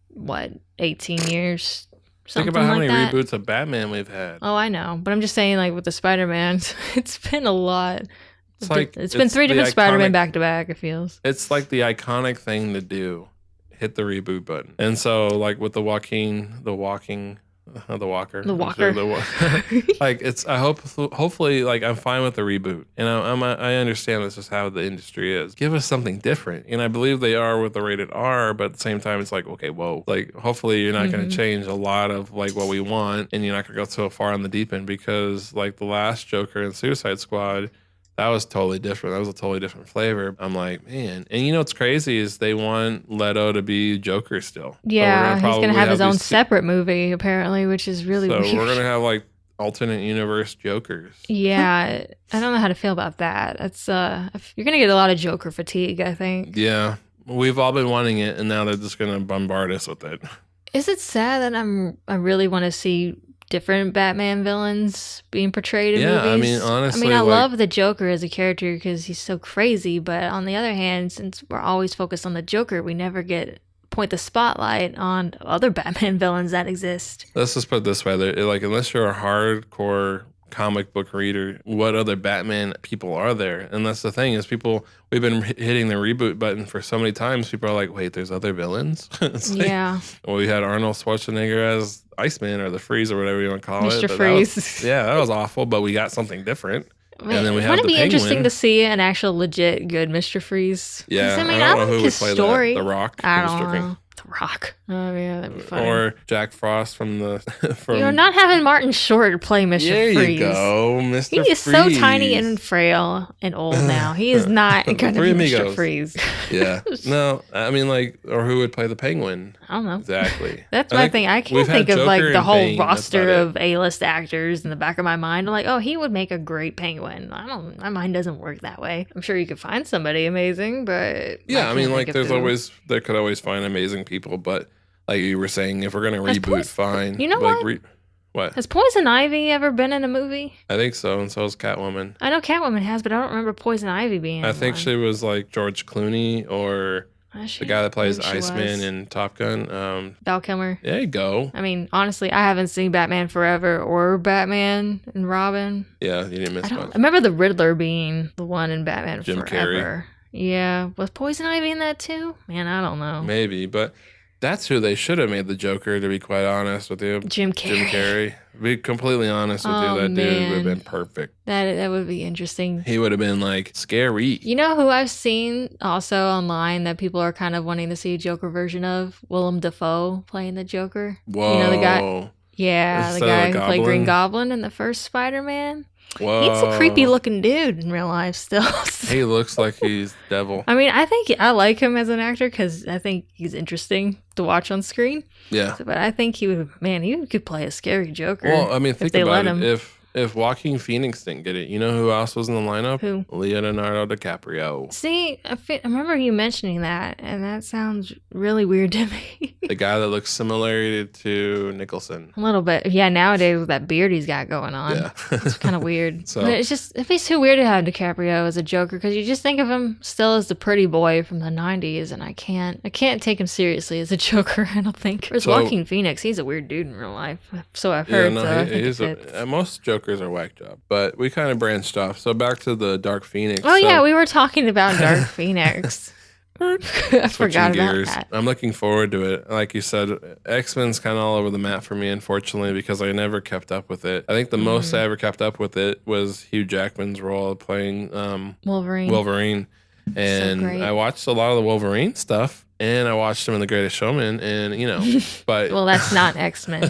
18 years? Think about how many reboots of Batman we've had. Oh, I know. But I'm just saying, like, with the Spider-Man, it's been a lot. It's been 3 different Spider-Man back-to-back, it feels. It's like the iconic thing to do. Hit the reboot button. And so, like, with the Walker. Like hopefully like I'm fine with the reboot, and I understand this is how the industry is. Give us something different, and I believe they are with the rated R, but at the same time it's like, okay, whoa, like hopefully you're not going to change a lot of like what we want, and you're not going to go so far on the deep end, because like the last Joker and Suicide Squad, That was totally different. That was a totally different flavor. I'm like, man. And you know what's crazy is they want Leto to be Joker still. Yeah, he's going to have his own separate movie, apparently, which is really weird. So we're going to have like alternate universe Jokers. Yeah, I don't know how to feel about that. It's you're going to get a lot of Joker fatigue, I think. Yeah, we've all been wanting it, and now they're just going to bombard us with it. Is it sad that I really want to see different Batman villains being portrayed in movies? Yeah, I mean, honestly. I love the Joker as a character because he's so crazy, but on the other hand, since we're always focused on the Joker, we never point the spotlight on other Batman villains that exist. Let's just put it this way. Like, unless you're a hardcore comic book reader, what other Batman people are there? And that's the thing is we've been hitting the reboot button for so many times. People are like, wait, there's other villains? Yeah. Well, we had Arnold Schwarzenegger as Iceman or the Freeze or whatever you want to call it. Mr. Freeze. That was awful, but we got something different. And then we have the Penguin. Wouldn't it be interesting to see an actual legit good Mr. Freeze? Yeah, I don't know who would play story. The Rock. I don't know. The Rock. Oh yeah, that'd be funny. Or Jack Frost from not having Martin Short play Mr. Freeze. There you go, Mr. Freeze. He is so tiny and frail and old now. He is not going to be Mr. Freeze. Yeah. No, I mean or who would play the Penguin? I don't know. Exactly. That's my thing. I can't think of like the whole roster of A-list actors in the back of my mind. I'm like, oh, he would make a great Penguin. My mind doesn't work that way. I'm sure you could find somebody amazing, but yeah, I mean, like there could always find amazing people, but like you were saying, if we're gonna reboot, fine. You know what? What? Has Poison Ivy ever been in a movie? I think so, and so is Catwoman. I know Catwoman has, but I don't remember Poison Ivy being in I think she was like George Clooney or the guy that plays Iceman in Top Gun. Val Kilmer. There you go. I mean, honestly, I haven't seen Batman Forever or Batman and Robin. Yeah, you didn't miss much. I remember the Riddler being the one in Batman Jim Forever. Carrey. Yeah. Was Poison Ivy in that too? Man, I don't know. Maybe, but that's who they should have made the Joker, to be quite honest with you. Jim Carrey. To be completely honest with you, that dude would have been perfect. That would be interesting. He would have been like scary. You know who I've seen also online that people are kind of wanting to see a Joker version of? Willem Dafoe playing the Joker. Whoa. You know the guy? Yeah, the guy who played Green Goblin in the first Spider-Man. Whoa. He's a creepy looking dude in real life still. He looks like he's devil. I mean, I think I like him as an actor because I think he's interesting to watch on screen. Yeah. But I think he could play a scary Joker. Well, I mean, think about it. If Joaquin Phoenix didn't get it, you know who else was in the lineup? Who? Leonardo DiCaprio. See, I remember you mentioning that, and that sounds really weird to me. The guy that looks similar to Nicholson. A little bit. Yeah, nowadays with that beard he's got going on. Yeah. It's kind of weird. So, but it'd be too weird to have DiCaprio as a Joker, because you just think of him still as the pretty boy from the 90s, and I can't take him seriously as a Joker, I don't think. Whereas Joaquin Phoenix, he's a weird dude in real life. So I've heard. Most Jokers are whack job, but we kind of branched off. So back to the Dark Phoenix. Oh yeah, we were talking about Dark Phoenix. I forgot about that. I'm looking forward to it. Like you said, X-Men's kind of all over the map for me, unfortunately, because I never kept up with it. I think the most I ever kept up with it was Hugh Jackman's role of playing Wolverine. And so I watched a lot of the Wolverine stuff. And I watched him in The Greatest Showman, and but well, that's not X-Men.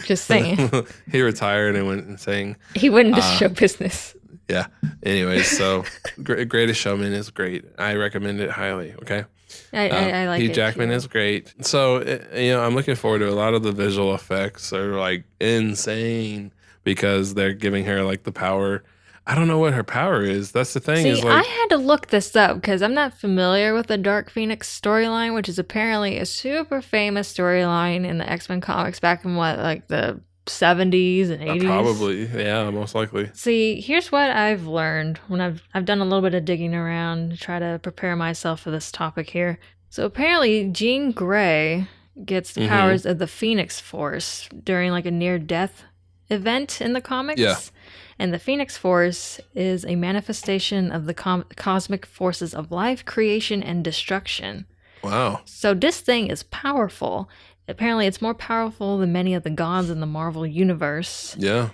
Just saying. He retired and went and sang. He went into show business. Yeah. Anyways, so Greatest Showman is great. I recommend it highly. Okay. I like it. Hugh Jackman is great. So I'm looking forward to a lot of the visual effects are like insane because they're giving her like the power. I don't know what her power is. That's the thing. See, I had to look this up because I'm not familiar with the Dark Phoenix storyline, which is apparently a super famous storyline in the X-Men comics back in the 70s and 80s. Probably, yeah, most likely. See, here's what I've learned when I've done a little bit of digging around to try to prepare myself for this topic here. So apparently, Jean Grey gets the powers of the Phoenix Force during like a near-death event in the comics. Yeah. And the Phoenix Force is a manifestation of the cosmic forces of life, creation, and destruction. Wow. So this thing is powerful. Apparently, it's more powerful than many of the gods in the Marvel universe. Yeah.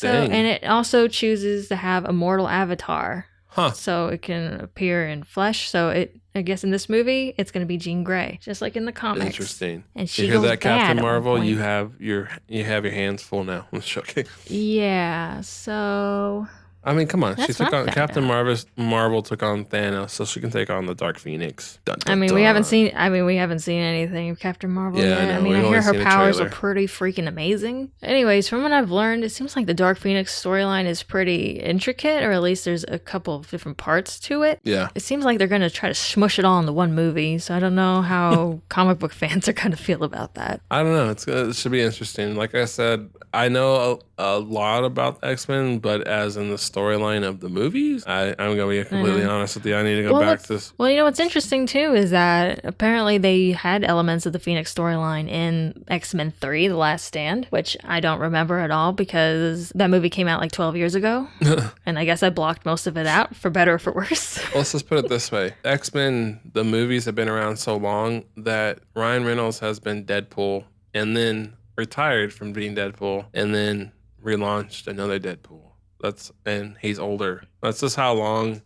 And it also chooses to have a mortal avatar. Huh. So it can appear in flesh. So I guess in this movie, it's going to be Jean Grey, just like in the comics. Interesting. And she you hear goes that, Captain Marvel? You have your hands full now. I'm joking. Yeah. So I mean, come on. That's She took what I on found Captain out. Marvel took on Thanos, so she can take on the Dark Phoenix. Dun, I dun, mean, we haven't dun. seen. I mean, we haven't seen anything of Captain Marvel Yeah, I yet. I know. mean, We've I only hear her seen a powers are trailer. pretty freaking amazing. Anyways, from what I've learned, it seems like the Dark Phoenix storyline is pretty intricate, or at least there's a couple of different parts to it. Yeah. It seems like they're gonna try to smush it all into one movie. So I don't know how comic book fans are gonna feel about that. I don't know. It should be interesting. Like I said, I know a lot about X-Men, but as in the storyline of the movies, I'm going to be completely honest with you. I need to go back to this. Well, you know what's interesting too is that apparently they had elements of the Phoenix storyline in X-Men 3: The Last Stand, which I don't remember at all because that movie came out like 12 years ago. And I guess I blocked most of it out, for better or for worse. Let's just put it this way. X-Men, the movies have been around so long that Ryan Reynolds has been Deadpool and then retired from being Deadpool and then relaunched another Deadpool. And he's older. That's just how long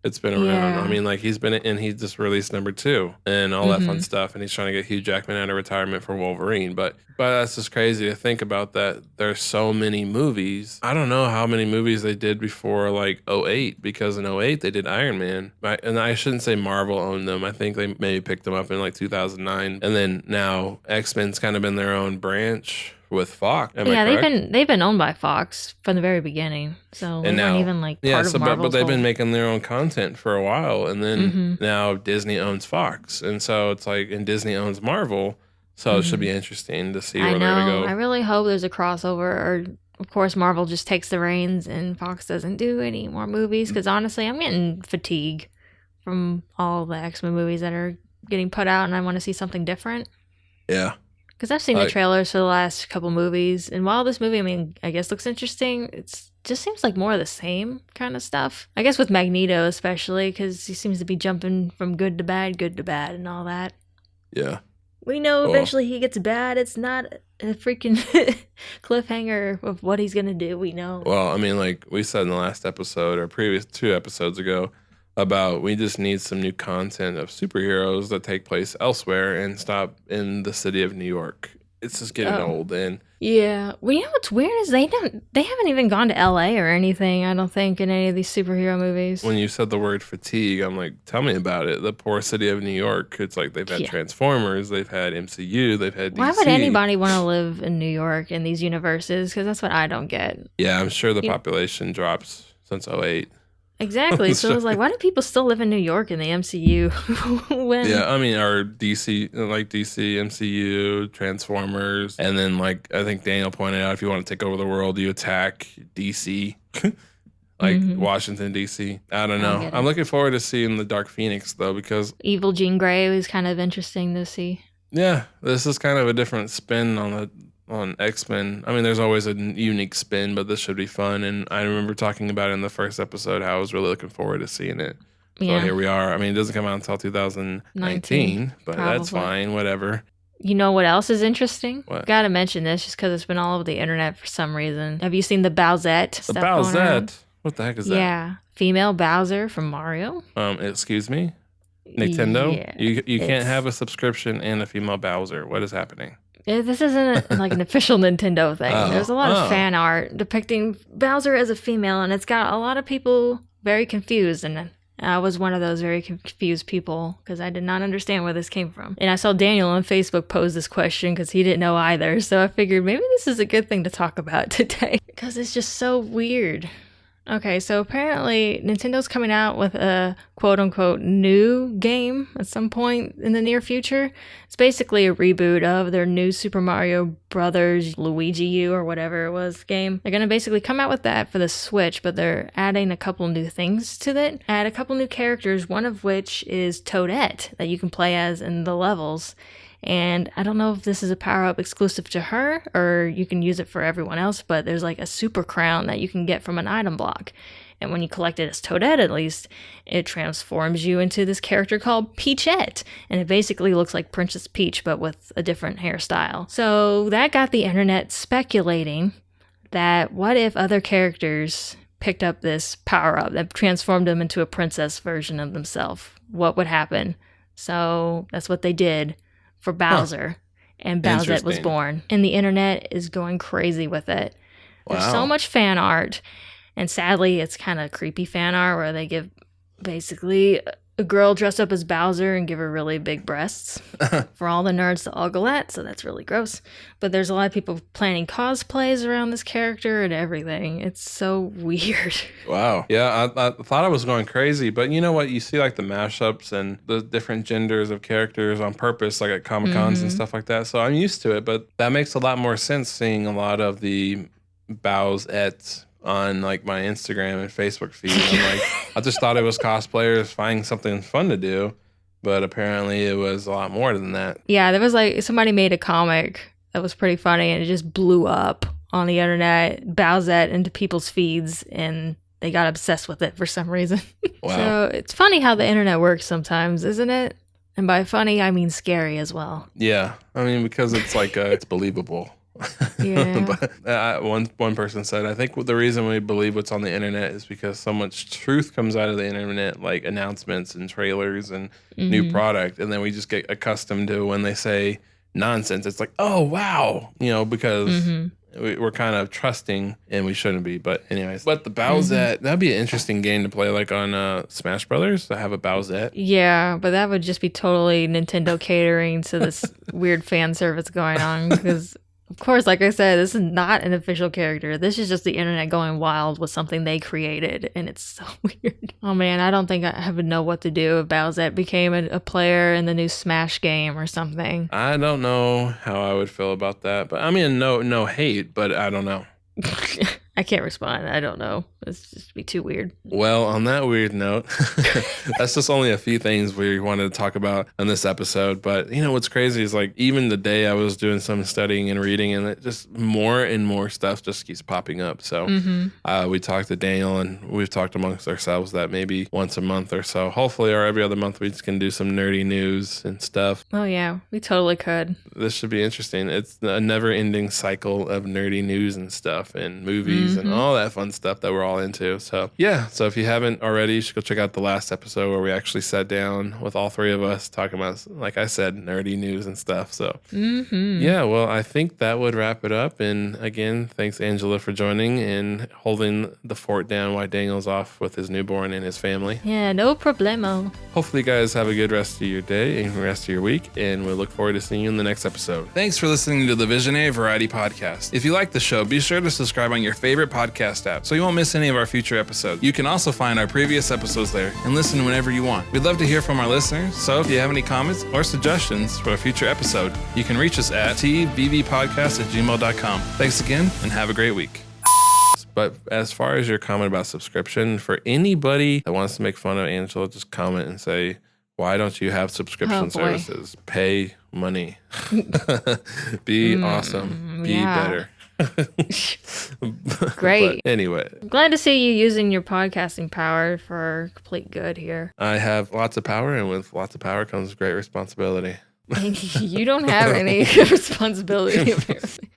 it's been around. Yeah. I mean, like he just released number 2 and all that fun stuff. And he's trying to get Hugh Jackman out of retirement for Wolverine. But that's just crazy to think about that. There's so many movies. I don't know how many movies they did before like '08, because in '08 they did Iron Man. And I shouldn't say Marvel owned them. I think they maybe picked them up in like 2009. And then now X-Men's kind of been their own branch with Fox. Yeah, they've been owned by Fox from the very beginning, so they weren't even like part of Marvel's. But they've been making their own content for a while, and then now Disney owns Fox, and so it's like, and Disney owns Marvel, so it should be interesting to see where they're gonna go. I really hope there's a crossover, or of course Marvel just takes the reins and Fox doesn't do any more movies. Because honestly, I'm getting fatigue from all the X-Men movies that are getting put out, and I want to see something different. Yeah. Because I've seen the trailers for the last couple movies, and while this movie, I mean, I guess looks interesting, it just seems like more of the same kind of stuff. I guess with Magneto especially, because he seems to be jumping from good to bad, and all that. Yeah. We know eventually he gets bad. It's not a freaking cliffhanger of what he's going to do. We know. Well, I mean, like we said in the last episode or previous 2 episodes ago, about we just need some new content of superheroes that take place elsewhere and stop in the city of New York. It's just getting old. And yeah, well, you know what's weird is they haven't even gone to LA or anything, I don't think, in any of these superhero movies. When you said the word fatigue, I'm like, tell me about it. The poor city of New York. It's like they've had Transformers, they've had MCU, they've had DC. Why would anybody want to live in New York in these universes? Because that's what I don't get. Yeah, I'm sure the population drops since '08. Exactly. So it was like, why do people still live in New York in the MCU? Yeah, I mean, our DC, MCU, Transformers, and then like I think Daniel pointed out, if you want to take over the world, you attack DC, like Washington DC. I don't know. I'm looking forward to seeing the Dark Phoenix though, because Evil Jean Grey was kind of interesting to see. Yeah, this is kind of a different spin on X-Men. I mean, there's always a unique spin, but this should be fun. And I remember talking about it in the first episode how I was really looking forward to seeing it. So here we are. I mean, it doesn't come out until 2019, but that's fine. Whatever. You know what else is interesting? What? Gotta mention this just because it's been all over the internet for some reason. Have you seen the Bowsette stuff? The Bowsette? What the heck is that? Yeah. Female Bowser from Mario. Excuse me? Nintendo? Yeah, you can't have a subscription and a female Bowser. What is happening? This isn't like an official Nintendo thing. There's a lot of fan art depicting Bowser as a female, and it's got a lot of people very confused. And I was one of those very confused people because I did not understand where this came from. And I saw Daniel on Facebook pose this question because he didn't know either. So I figured maybe this is a good thing to talk about today because it's just so weird. Okay, so apparently Nintendo's coming out with a quote-unquote new game at some point in the near future. It's basically a reboot of their new Super Mario Brothers Luigi U or whatever it was game. They're going to basically come out with that for the Switch, but they're adding a couple new things to it. Add a couple new characters, one of which is Toadette that you can play as in the levels. And I don't know if this is a power-up exclusive to her or you can use it for everyone else, but there's like a super crown that you can get from an item block. And when you collect it as Toadette, at least, it transforms you into this character called Peachette. And it basically looks like Princess Peach, but with a different hairstyle. So that got the internet speculating that what if other characters picked up this power-up that transformed them into a princess version of themselves? What would happen? So that's what they did for Bowser, and Bowsette was born. And the internet is going crazy with it. Wow. There's so much fan art, And sadly, it's kind of creepy fan art where they give basically a girl dressed up as Bowser and give her really big breasts for all the nerds to ogle at, so that's really gross. But there's a lot of people planning cosplays around this character and everything. It's so weird. Wow. Yeah, I thought I was going crazy, but you know what? You see like the mashups and the different genders of characters on purpose, like at Comic-Cons and stuff like that. So I'm used to it, but that makes a lot more sense seeing a lot of the Bowsettes on like my Instagram and Facebook feed. I'm like, I just thought it was cosplayers finding something fun to do, but apparently it was a lot more than that. Yeah, there was like somebody made a comic that was pretty funny and it just blew up on the internet, Bowsette into people's feeds, and they got obsessed with it for some reason. Wow. So it's funny how the internet works sometimes, isn't it? And by funny, I mean scary as well. Yeah, I mean, because it's like it's believable. Yeah. But one person said, I think the reason we believe what's on the internet is because so much truth comes out of the internet, like announcements and trailers and new product, and then we just get accustomed to when they say nonsense. It's like, oh wow, because we're kind of trusting and we shouldn't be. But anyways, but the Bowsette, that'd be an interesting game to play, like on Smash Brothers, to have a Bowsette. Yeah, but that would just be totally Nintendo catering to this weird fan service going on because. Of course, like I said, this is not an official character. This is just the internet going wild with something they created, and it's so weird. Oh man, I don't think I would know what to do if Bowsette became a player in the new Smash game or something. I don't know how I would feel about that, but I mean, no hate, but I don't know. I can't respond. I don't know. It's just be too weird. Well, on that weird note, that's just only a few things we wanted to talk about in this episode. But what's crazy is like even the day I was doing some studying and reading, and it just more and more stuff just keeps popping up. So we talked to Daniel, and we've talked amongst ourselves that maybe once a month or so, hopefully, or every other month, we just can do some nerdy news and stuff. Oh yeah, we totally could. This should be interesting. It's a never-ending cycle of nerdy news and stuff and movies and all that fun stuff that we're all into. So yeah, so if you haven't already, you should go check out the last episode where we actually sat down with all three of us talking about, like I said, nerdy news and stuff. So yeah, well, I think that would wrap it up. And again, thanks Angela for joining and holding the fort down while Daniel's off with his newborn and his family. Yeah, no problemo. Hopefully you guys have a good rest of your day and rest of your week, and we look forward to seeing you in the next episode. Thanks for listening to the Visionary Variety Podcast. If you like the show, be sure to subscribe on your favorite podcast app so you won't miss any of our future episodes. You can also find our previous episodes there and listen whenever you want. We'd love to hear from our listeners, so if you have any comments or suggestions for a future episode, you can reach us at tvvpodcast@gmail.com. Thanks again and have a great week. But as far as your comment about subscription, for anybody that wants to make fun of Angela, just comment and say, why don't you have subscription services? Pay money. Be awesome. Be better. Great. But anyway, I'm glad to see you using your podcasting power for complete good here. I have lots of power, and with lots of power comes great responsibility. You don't have any responsibility, apparently.